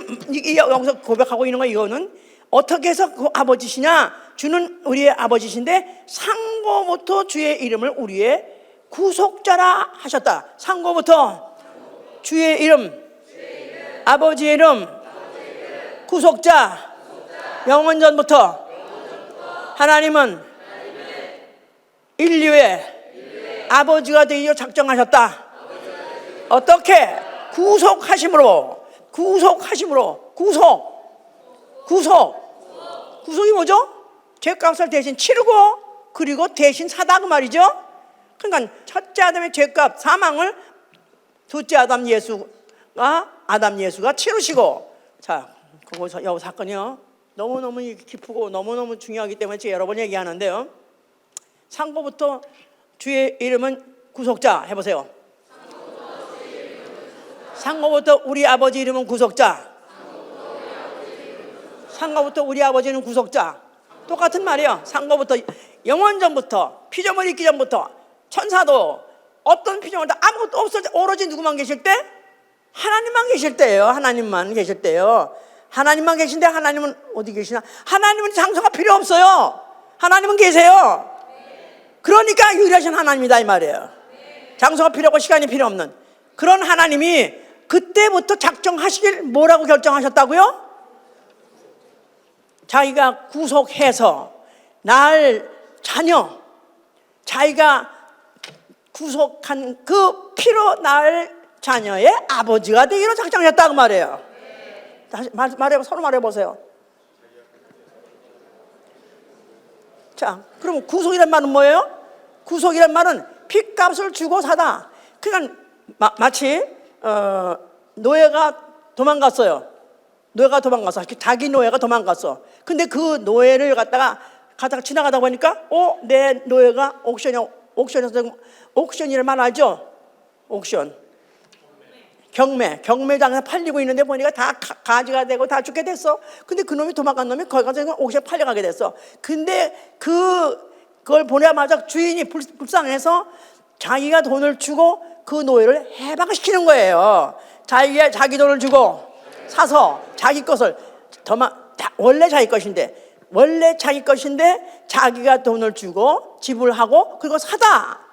여기서 고백하고 있는 거, 이거는 어떻게 해서 그 아버지시냐? 주는 우리의 아버지신데 상고부터 주의 이름을 우리의 구속자라 하셨다. 상고부터 주의 이름, 아버지의 이름, 구속자, 영원전부터 하나님은 인류의 아버지가 되기로 작정하셨다. 어떻게? 구속이 뭐죠? 죄값을 대신 치르고 그리고 대신 사다 그 말이죠. 그러니까 첫째 아담의 죄값 사망을 둘째 아담 예수가 치르시고, 자, 그거 요 사건이요 너무너무 기쁘고 너무너무 중요하기 때문에 제가 여러 번 얘기하는데요. 상고부터 주의 이름은 구속자 해보세요. 상고부터 우리 아버지 이름은 구속자. 상고부터 우리 아버지는 구속자. 똑같은 말이에요. 상고부터 영원전부터 피조물이 있기 전부터 천사도 어떤 피조물도 아무것도 없을 때 오로지 누구만 계실 때? 하나님만 계실 때예요. 하나님만 계실 때요. 하나님만 계신데 하나님은 어디 계시나? 하나님은 장소가 필요 없어요. 하나님은 계세요. 그러니까 유일하신 하나님이다 이 말이에요. 장소가 필요 없고 시간이 필요 없는 그런 하나님이 그때부터 작정하시길 뭐라고 결정하셨다고요? 자기가 구속해서 날 자녀, 자기가 구속한 그 피로 날 자녀의 아버지가 되기로 작정했다고 말해요. 다시 서로 말해보세요. 자, 그럼 구속이란 말은 뭐예요? 구속이란 말은 핏값을 주고 사다. 그러니까 마치 노예가 도망갔어요. 자기 노예가 도망갔어. 근데 그 노예를 가다가 지나가다 보니까 내 노예가 옥션이란 말 알죠? 옥션, 경매장에서 팔리고 있는데 보니까 다 가지가 되고 다 죽게 됐어. 근데 그 놈이 도망간 놈이 거기 가서 옥션에 팔려가게 됐어. 근데 그걸 보내자마자 주인이 불쌍해서 자기가 돈을 주고 그 노예를 해방시키는 거예요. 자기 돈을 주고 사서 자기 것을 원래 자기 것인데 자기가 돈을 주고 지불하고 그리고 사다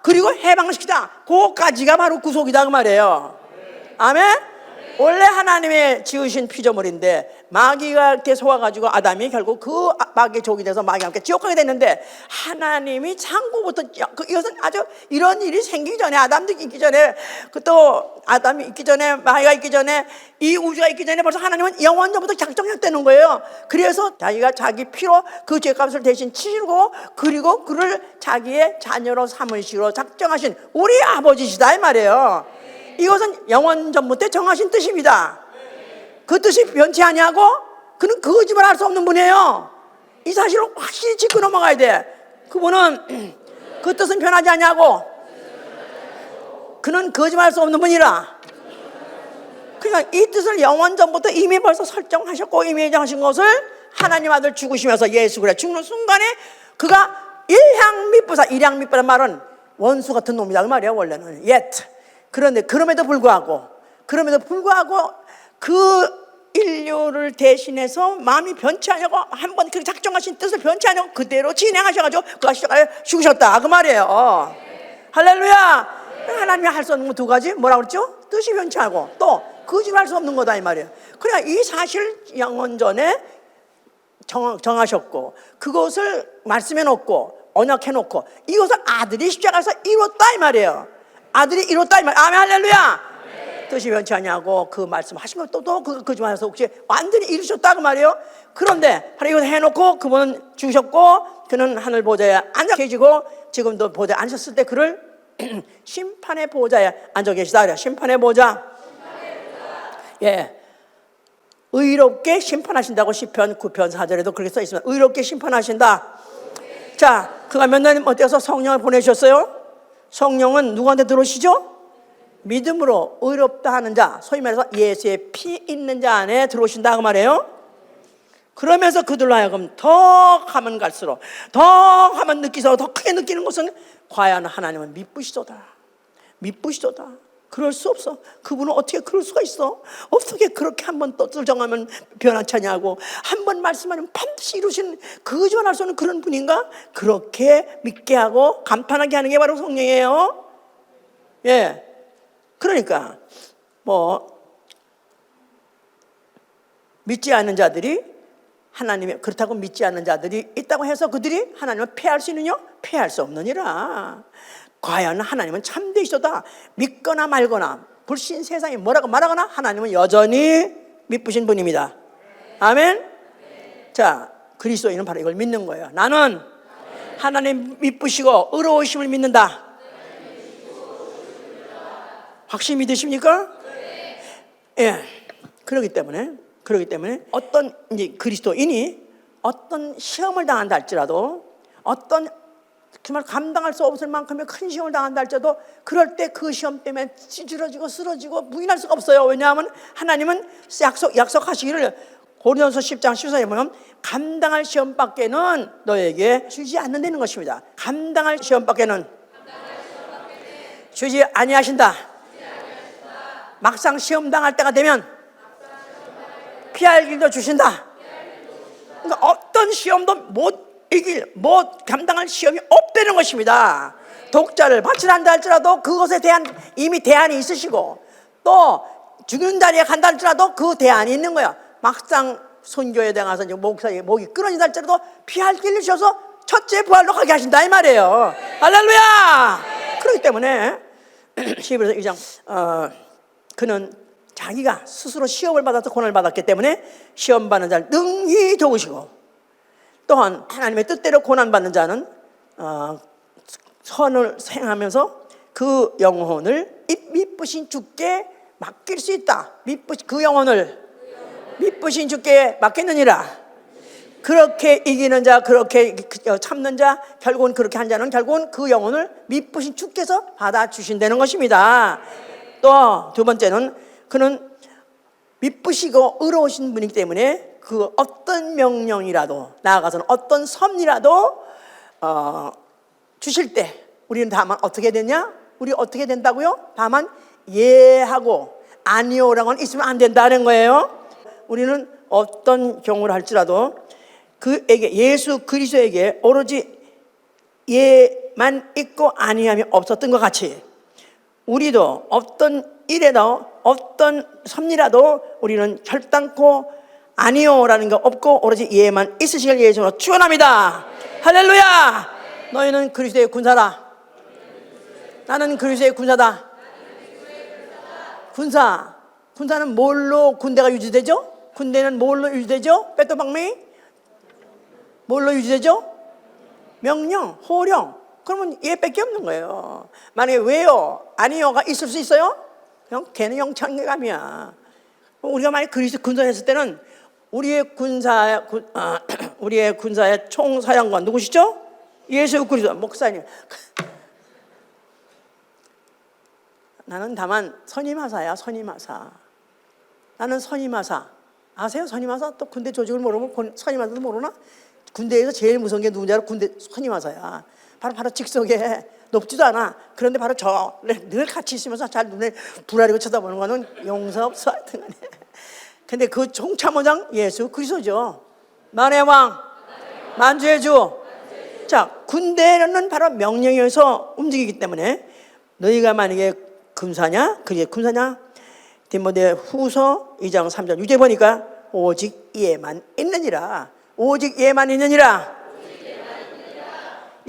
그리고 해방시키다. 그거까지가 바로 구속이다 그 말이에요. 아멘. 원래 하나님의 지으신 피조물인데 마귀가 이렇게 속아가지고 아담이 결국 그 마귀의 족이 돼서 마귀와 함께 지옥 가게 됐는데, 하나님이 창고부터 이것은 아주 이런 일이 생기기 전에, 아담도 있기 전에, 또 아담이 있기 전에, 마귀가 있기 전에, 이 우주가 있기 전에 벌써 하나님은 영원전부터 작정했다는 거예요. 그래서 자기가 자기 피로 그 죄값을 대신 치르고 그리고 그를 자기의 자녀로 삼으시기로 작정하신 우리 아버지시다 이 말이에요. 이것은 영원전부터 정하신 뜻입니다. 그 뜻이 변치 아니하고 그는 거짓말 할 수 없는 분이에요. 이 사실을 확실히 짚고 넘어가야 돼. 그분은 그 뜻은 변하지 아니하고 그는 거짓말 할 수 없는 분이라. 그러니까 이 뜻을 영원전부터 이미 벌써 설정하셨고 이미 예정하신 것을 하나님 아들 죽으시면서 예수 그리스도 죽는 순간에 그가 일향 밑부라는 말은 원수 같은 놈이다 그 말이야 원래는. yet. 그런데 그럼에도 불구하고 그 인류를 대신해서 마음이 변치 않냐고 한번 그 작정하신 뜻을 변치 않냐고 그대로 진행하셔가지고 그 아시가 죽으셨다 그 말이에요. 할렐루야. 하나님이 할 수 없는 거 두 가지 뭐라고 그랬죠? 뜻이 변치 않고 또 거짓말 할 수 없는 거다 이 말이에요. 그러니까 이 사실 영원전에 정하셨고 그것을 말씀해 놓고 언약해 놓고 이것을 아들이 십자가에서 이뤘다 이 말이에요. 아들이 이뤘다 이 말. 아멘 할렐루야. 뜻이 변치 않냐고 그 말씀하신 것도 그 거짓말해서 혹시 완전히 이루셨다 그 말이에요. 그런데 하나 이거 해놓고 그분은 죽으셨고 그는 하늘 보좌에 앉아 계시고 지금도 보좌에 앉으셨을 때 그를 심판의 보좌에 앉아 계시다 그래요. 심판의 보좌. 예, 의롭게 심판하신다고 시편 9편 4절에도 그렇게 써 있습니다. 의롭게 심판하신다. 자, 그가 몇 년 어때서 성령을 보내셨어요? 성령은 누구한테 들어오시죠? 믿음으로 의롭다 하는 자, 소위 말해서 예수의 피 있는 자 안에 들어오신다 그 말이에요. 그러면서 그들로 하여금 더 가면 갈수록 더 가면 느끼서 더 크게 느끼는 것은 과연 하나님은 미쁘시도다. 그럴 수 없어. 그분은 어떻게 그럴 수가 있어? 어떻게 그렇게 한번 뜻을 정하면 변하지 않냐고, 한번 말씀하면 반드시 이루시는, 거짓말할 수 없는 그런 분인가? 그렇게 믿게 하고 감탄하게 하는 게 바로 성령이에요. 예. 그러니까 믿지 않는 자들이 하나님의, 그렇다고 믿지 않는 자들이 있다고 해서 그들이 하나님을 폐할 수 있느냐? 폐할 수 없느니라. 과연 하나님은 참되시도다. 믿거나 말거나 불신 세상이 뭐라고 말하거나 하나님은 여전히 믿으신 분입니다. 아멘. 자, 그리스도인은 바로 이걸 믿는 거예요. 나는 하나님 믿으시고 의로우심을 믿는다. 확실히 믿으십니까? 예. 그렇기 때문에 어떤 이제 그리스도인이 어떤 시험을 당한다 할지라도, 어떤 정말 감당할 수 없을 만큼의 큰 시험을 당한다 할지라도, 그럴 때 그 시험 때문에 찌들어지고 쓰러지고 부인할 수가 없어요. 왜냐하면 하나님은 약속하시기를 고린도서 10장 14절에 보면 감당할 시험밖에는 너에게 주지 않는다는 것입니다. 감당할 시험밖에는 주지 아니하신다. 막상 시험 당할 때가 되면 피할 길도 주신다. 그러니까 어떤 시험도 못 감당할 시험이 없다는 것입니다. 독자를 바치란다 할지라도 그것에 대한 이미 대안이 있으시고, 또 죽는 자리에 간다 할지라도 그 대안이 있는 거야. 막상 선교에 대해서 목이 끊어진다 할지라도 피할 길을 주셔서 첫째 부활로 가게 하신다 이 말이에요. 할렐루야. 그렇기 때문에 히브리서 2장 그는 자기가 스스로 시험을 받아서 고난을 받았기 때문에 시험 받는 자를 능히 도우시고, 또한 하나님의 뜻대로 고난받는 자는 선을 행하면서 그 영혼을 미쁘신 주께 맡길 수 있다. 그 영혼을 미쁘신 주께 맡겠느니라. 그렇게 이기는 자, 그렇게 참는 자, 결국은 그렇게 한 자는 결국은 그 영혼을 미쁘신 주께서 받아주신다는 것입니다. 또 두 번째는 그는 미쁘시고 의로우신 분이기 때문에 그 어떤 명령이라도, 나아가서는 어떤 섭리라도 주실 때 우리는 다만 어떻게 되냐? 우리 어떻게 된다고요? 다만 예하고 아니오라고는 있으면 안 된다는 거예요. 우리는 어떤 경우를 할지라도 그에게, 예수 그리스도에게 오로지 예만 있고 아니함이 없었던 것 같이, 우리도 어떤 일에도 어떤 섭리라도 우리는 결단코 아니요라는 거 없고 오로지 예만 있으시길 예수로 축원합니다. 할렐루야. 너희는 그리스도의 군사다. 나는 그리스도의 군사다. 군사는 뭘로 군대가 유지되죠? 군대는 뭘로 유지되죠? 빼또박맹이? 뭘로 유지되죠? 명령, 호령. 그러면 얘밖에 없는 거예요. 만약에 왜요? 아니요가 있을 수 있어요? 그냥 걔는 영창감이야. 우리가 만약 그리스도 군사했을 때는 우리의 군사의 총사령관 누구시죠? 예수 그리스도 목사님. 나는 다만 선임하사야, 선임하사. 나는 선임하사. 아세요? 선임하사? 또 군대 조직을 모르면 선임하사도 모르나? 군대에서 제일 무서운 게 누군지 알아? 군대 선임하사야. 바로 직속에 높지도 않아. 그런데 바로 늘 같이 있으면서 잘 눈에 부라리고 쳐다보는 거는 용서 없어. 하여튼 간에. 근데 그 총참모장 예수 그리스도죠. 만의 왕, 만주의 주. 자, 군대는 바로 명령에 의해서 움직이기 때문에 너희가 만약에 금사냐? 그게 금사냐? 디모데 후서 2장 3절 6절 보니까 오직 예만 있느니라. 오직 예만 있느니라.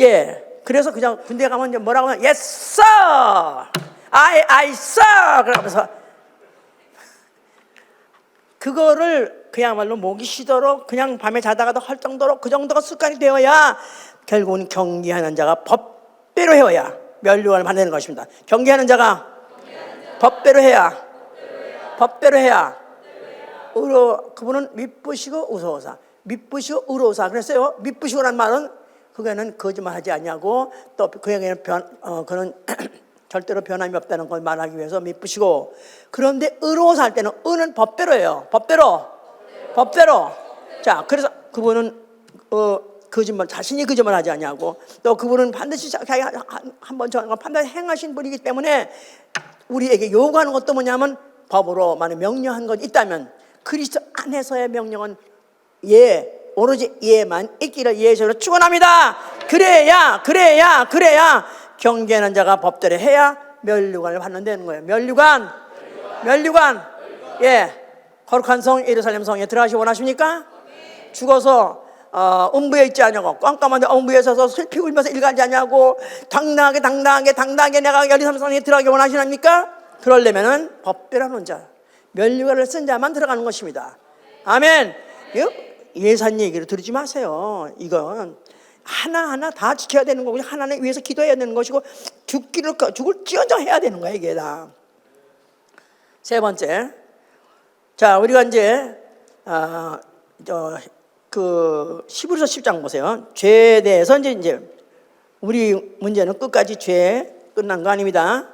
예. 그래서 그냥 군대 가면 이제 뭐라고 하면 yes sir, I sir 그러면서 그거를 그야말로 목이 쉬도록 그냥 밤에 자다가도 할 정도로 그 정도가 습관이 되어야 결국은 경계하는 자가 법대로 해야 면류관을 받는 것입니다. 경계하는 자가 법대로 해야 그분은 미쁘시고 우스워사, 미쁘시고 의로우사. 그랬어요. 미쁘시고란 말은 그거는 거짓말하지 않냐고, 또 그에게는 그는 절대로 변함이 없다는 걸 말하기 위해서 미쁘시고. 그런데 의로워서 할 때는 의는 법대로예요. 법대로. 자, 그래서 그분은 거짓말, 자신이 거짓말하지 않냐고, 또 그분은 반드시 한번 정한 판단 행하신 분이기 때문에 우리에게 요구하는 것도 뭐냐면 법으로 만약 명령한 것 있다면 그리스도 안에서의 명령은 오로지 예만 있기를 예수로 축원합니다. 그래야 경계하는 자가 법대로 해야 면류관을 받는다는 거예요. 면류관. 예, 거룩한 성 예루살렘 성에 들어가시 원하십니까? 죽어서 음부에 있지 않냐고, 깜깜한데 음부에 서서 슬피 울면서 일가지 않냐고, 당당하게 내가 예루살렘 성에 들어가기 원하시십니까? 그러려면은 법대로 하는 자, 면류관을 쓴 자만 들어가는 것입니다. 아멘. 예산 얘기를 들으지 마세요. 이건 하나하나 다 지켜야 되는 거고, 하나는 위해서 기도해야 되는 것이고, 죽을 지언정 해야 되는 거야, 이게 다. 세 번째, 자, 우리가 이제 히브리서 10장 보세요. 죄에 대해서 이제 우리 문제는 끝까지 죄 끝난 거 아닙니다.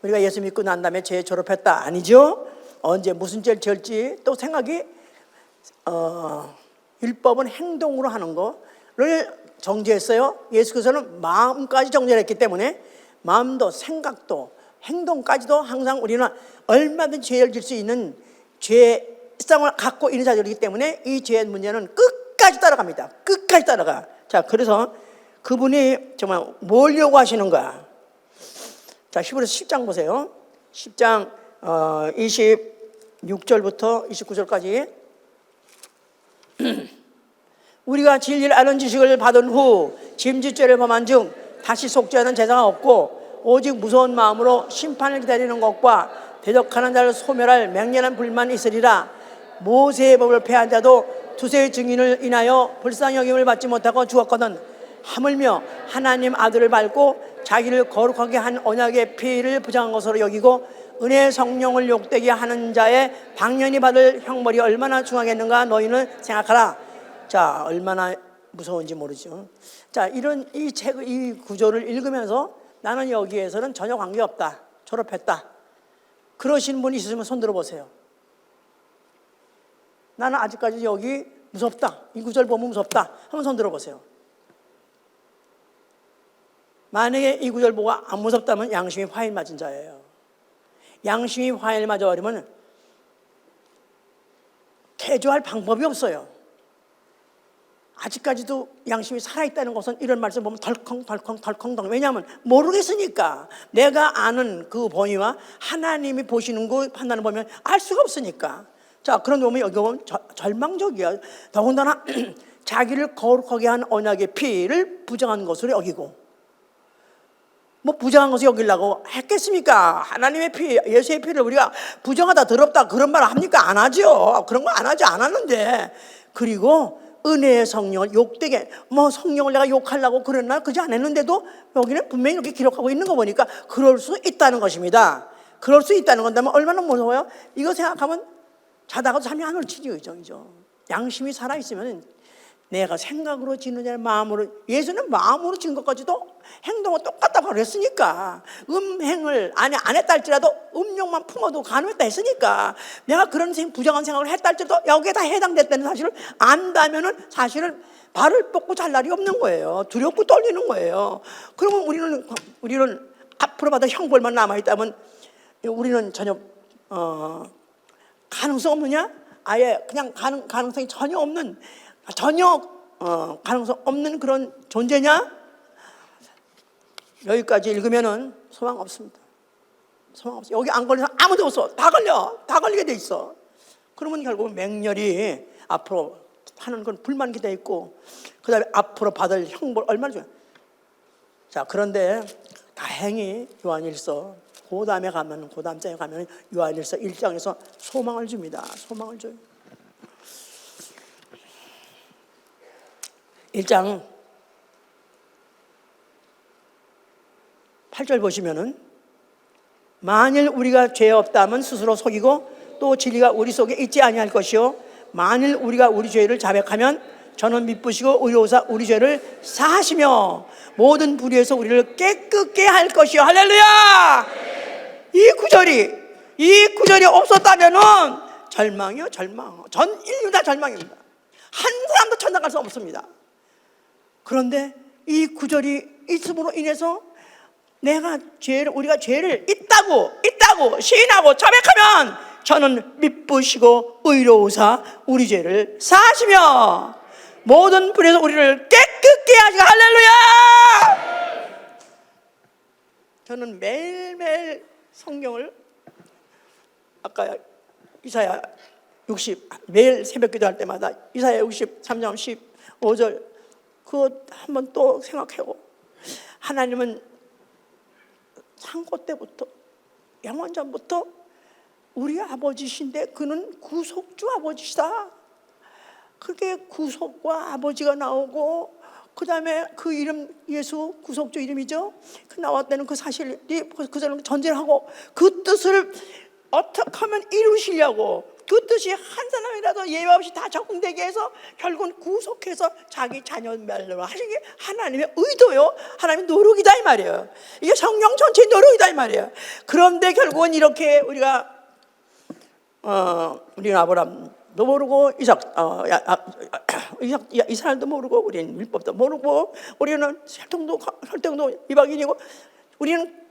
우리가 예수 믿고 난 다음에 죄 졸업했다 아니죠. 언제 무슨 죄를 지을지 또 생각이 율법은 행동으로 하는 거를 정죄했어요. 예수께서는 마음까지 정죄했기 때문에 마음도 생각도 행동까지도 항상 우리는 얼마든지 죄를 질 수 있는 죄성을 갖고 있는 자들이기 때문에 이 죄의 문제는 끝까지 따라갑니다. 끝까지 따라가. 자, 그래서 그분이 정말 뭘 요구하시는가? 자, 히브리서 10장 보세요. 10장 26절부터 29절까지. 우리가 진리를 아는 지식을 받은 후 짐짓죄를 범한 중 다시 속죄하는 제사가 없고 오직 무서운 마음으로 심판을 기다리는 것과 대적하는 자를 소멸할 맹렬한 불만이 있으리라. 모세의 법을 폐한 자도 두세의 증인을 인하여 불쌍히 여김을 받지 못하고 죽었거든. 하물며 하나님 아들을 밟고 자기를 거룩하게 한 언약의 피를 부정한 것으로 여기고 은혜의 성령을 욕되게 하는 자의 당연히 받을 형벌이 얼마나 중하겠는가 너희는 생각하라. 자, 얼마나 무서운지 모르죠. 자, 이런 이 구조를 읽으면서 나는 여기에서는 전혀 관계없다, 졸업했다, 그러신 분이 있으면 손 들어보세요. 나는 아직까지 여기 무섭다, 이 구절 보면 무섭다 한번 손 들어보세요. 만약에 이 구절 보고 안 무섭다면 양심이 화일 맞은 자예요. 양심이 화일 맞아버리면 개조할 방법이 없어요. 아직까지도 양심이 살아있다는 것은 이런 말씀 보면 덜컹. 왜냐하면 모르겠으니까. 내가 아는 그 범위와 하나님이 보시는 그 판단을 보면 알 수가 없으니까. 자, 그런데 보면 여기 보면 절망적이야. 더군다나 자기를 거룩하게 한 언약의 피를 부정한 것으로 여기고, 뭐 부정한 것을 여기려고 했겠습니까? 하나님의 피, 예수의 피를 우리가 부정하다, 더럽다 그런 말 합니까? 안 하죠. 그런 거 안 하지 않았는데. 그리고 은혜의 성령을 욕되게, 뭐 성령을 내가 욕하려고 그런 날 그지 않았는데도 여기는 분명히 이렇게 기록하고 있는 거 보니까 그럴 수 있다는 것입니다. 그럴 수 있다는 건다면 얼마나 무서워요? 이거 생각하면 자다가도 잠이 안 올 지경이죠. 양심이 살아있으면 내가 생각으로 지느냐 마음으로. 예수는 마음으로 지은 것까지도 행동은 똑같다고 그랬으니까. 음행을 안 했다 할지라도 음욕만 품어도 가능했다 했으니까. 내가 그런 부정한 생각을 했다 할지라도 여기에 다 해당됐다는 사실을 안다면은 사실은 발을 뻗고 잘 날이 없는 거예요. 두렵고 떨리는 거예요. 그러면 우리는 앞으로 받을 형벌만 남아있다면 우리는 전혀 가능성 없느냐? 아예 그냥 가능성이 전혀 없는 가능성 없는 그런 존재냐? 여기까지 읽으면은 소망 없습니다. 소망 없어. 여기 안 걸리는 사람 아무도 없어. 다 걸리게 돼 있어. 그러면 결국은 맹렬히 앞으로 하는 건 불만 기대 있고, 그 다음에 앞으로 받을 형벌 얼마나 좋아요. 자, 그런데 다행히 요한일서 그 다음에 가면, 그 다음 장에 가면 요한일서 1장에서 소망을 줍니다. 소망을 줘요. 1장 8절 보시면은, 만일 우리가 죄 없다면 스스로 속이고 또 진리가 우리 속에 있지 아니할 것이요, 만일 우리가 우리 죄를 자백하면 저는 미쁘시고 의로우사 우리 죄를 사하시며 모든 불의에서 우리를 깨끗게 할 것이요. 할렐루야. 이 구절이 없었다면은 절망이요, 절망. 전 인류 다 절망입니다. 한 사람도 천당 갈 수 없습니다. 그런데 이 구절이 있음으로 인해서 우리가 죄를 있다고 시인하고 자백하면 저는 미쁘시고 의로우사 우리 죄를 사하시며 모든 불에서 우리를 깨끗게 하시고. 할렐루야. 저는 매일매일 성경을, 아까 이사야 60, 매일 새벽 기도할 때마다 이사야 63장 15절 그거 한번 또 생각하고, 하나님은 창고 때부터 영원전부터 우리 아버지신데 그는 구속주 아버지시다. 그게 구속과 아버지가 나오고, 그 다음에 그 이름 예수 구속주 이름이죠. 그 나왔다는 그 사실이 그 사람 전제를 하고 그 뜻을 어떻게 하면 이루시려고, 그 뜻이 한 사람이라도 예외 없이 다 적응되게 해서 결국은 구속해서 자기 자녀별로 하시는 게 하나님의 의도요, 하나님의 노력이다 이 말이에요. 이게 성령 전체의 노력이다 이 말이에요. 그런데 결국은 이렇게 우리는 아브라함도 모르고 이스라엘도 모르고, 우리는 율법도 모르고, 우리는 혈통도 이방인이고, 우리는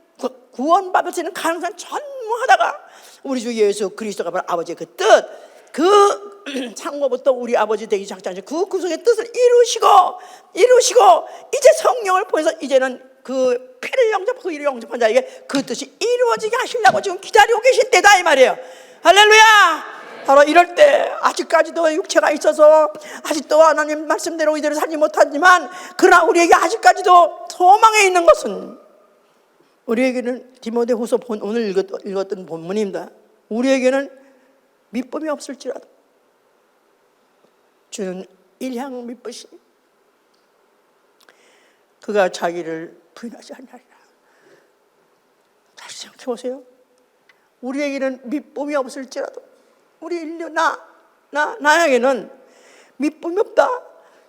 구원받을 수 있는 가능성을 전무하다가 우리 주 예수 그리스도가 바로 아버지의 그 뜻, 그 창고부터 우리 아버지 되기 작정하신 그 구속의 뜻을 이루시고 이제 성령을 보내서 이제는 그 피를 영접하고 이를 영접한 자에게 그 뜻이 이루어지게 하시려고 지금 기다리고 계신 때다 이 말이에요. 할렐루야. 바로 이럴 때 아직까지도 육체가 있어서 아직도 하나님 말씀대로 이대로 살지 못하지만, 그러나 우리에게 아직까지도 소망에 있는 것은, 우리에게는 디모데후서 오늘 읽었던 본문입니다. 우리에게는 미쁨이 없을지라도 주는 일향 미쁘시니 그가 자기를 부인하지 않으리라. 다시 생각해 보세요. 우리에게는 미쁨이 없을지라도, 우리 인류 나에게는 미쁨이 없다.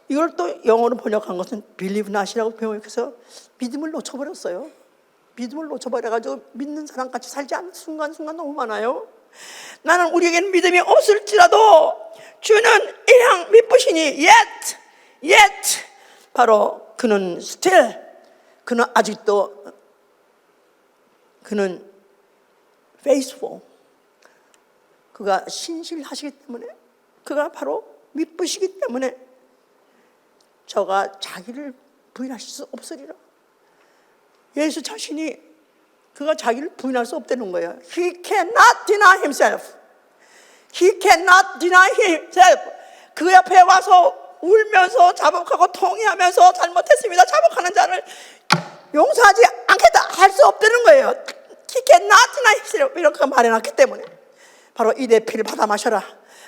이걸 또 영어로 번역한 것은 believe not이라고 번역해서 믿음을 놓쳐버렸어요. 믿음을 놓쳐버려가지고 믿는 사람같이 살지 않는 순간순간 너무 많아요. 나는 우리에게는 믿음이 없을지라도 주는 일향 미쁘시니 yet 바로 그는 still, 그는 아직도 그는 faithful, 그가 신실하시기 때문에, 그가 바로 미쁘시기 때문에 저가 자기를 부인하실 수 없으리라. 예수 자신이 그가 자기를 부인할 수 없다는 거예요. He cannot deny himself. He cannot deny himself. 그 옆에 와서 울면서 자복하고 통회하면서 잘못했습니다, 자복하는 자를 용서하지 않겠다 할 수 없다는 거예요. He cannot deny himself. 이렇게 말해놨기 때문에 바로 이 내 피를 받아 마셔라,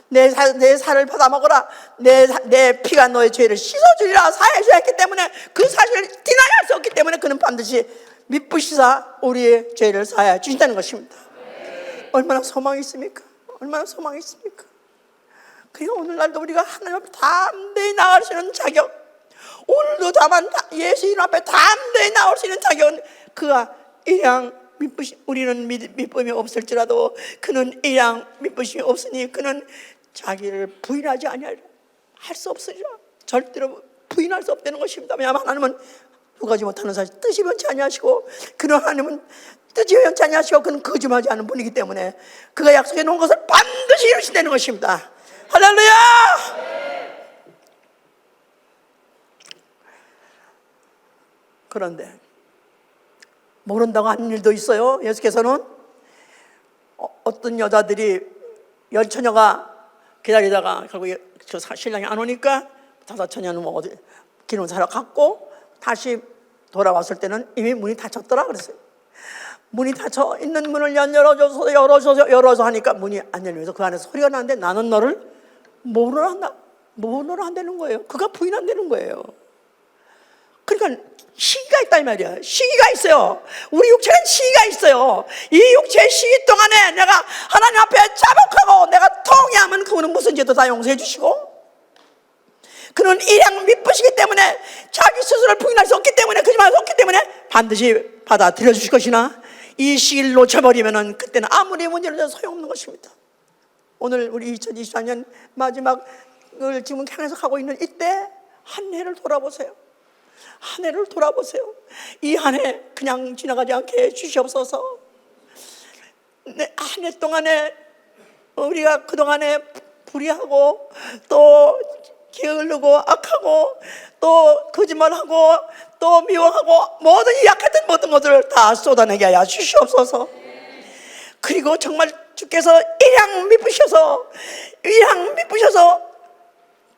내 살을 받아 먹어라, 내 피가 너의 죄를 씻어주리라 사해주야 했기 때문에, 그 사실을 디나이할 수 없기 때문에 그는 반드시 미쁘시사 우리의 죄를 사해 주신다는 것입니다. 얼마나 소망이 있습니까? 얼마나 소망이 있습니까? 그러니까 오늘날도 우리가 하나님 앞에 담대히 나갈 수 있는 자격, 오늘도 다만 예수님 앞에 담대히 나올 수 있는 자격은 그가 일양 우리는 믿음이 없을지라도 그는 일양 믿음이 없으니 그는 자기를 부인하지 아니하리라. 할 수 없으리라. 절대로 부인할 수 없다는 것입니다. 왜냐하면 하나님은 누가지 못하는 사실 뜻이 변치 아니하시고, 그는 하나님은 뜻이 변치 아니하시고 그는 거짓말하지 않는 분이기 때문에 그가 약속해 놓은 것을 반드시 이루신다는 것입니다. 할렐루야! 그런데 모른다고 하는 일도 있어요. 예수께서는 어떤 여자들이 열처녀가 기다리다가 결국 저 신랑이 안 오니까 다섯 처녀는 뭐 어디 기름 사러 갔고 다시 돌아왔을 때는 이미 문이 닫혔더라 그랬어요. 문이 닫혀 있는 문을 열어줘서 하니까 문이 안 열리면서 그 안에서 소리가 나는데 나는 너를 모르러 한다는 거예요. 그가 부인한다는 거예요. 그러니까 시기가 있다 이 말이야. 시기가 있어요. 우리 육체는 시기가 있어요. 이 육체의 시기 동안에 내가 하나님 앞에 자복하고 내가 통회하면 그분은 무슨 죄도 다 용서해 주시고, 그는 일양 믿으시기 때문에 자기 스스로를 부인할 수 없기 때문에, 거짓말할 수 없기 때문에 반드시 받아들여 주실 것이나 이 시기를 놓쳐버리면 그때는 아무리 문제를 내도 소용없는 것입니다. 오늘 우리 2024년 마지막을 지금 향해서 가고 있는 이때 한 해를 돌아보세요. 한 해를 돌아보세요. 이 한 해 그냥 지나가지 않게 해 주시옵소서. 한 해 동안에 우리가 그동안에 불의하고 또 게으르고 악하고 또 거짓말하고 또 미워하고 모든 약했던 모든 것들을 다 쏟아내게 하여 주시옵소서. 그리고 정말 주께서 일양 믿으셔서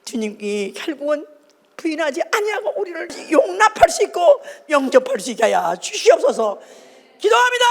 주님이 결국은 부인하지 아니하고 우리를 용납할 수 있고 영접할 수 있게 하여 주시옵소서. 기도합니다.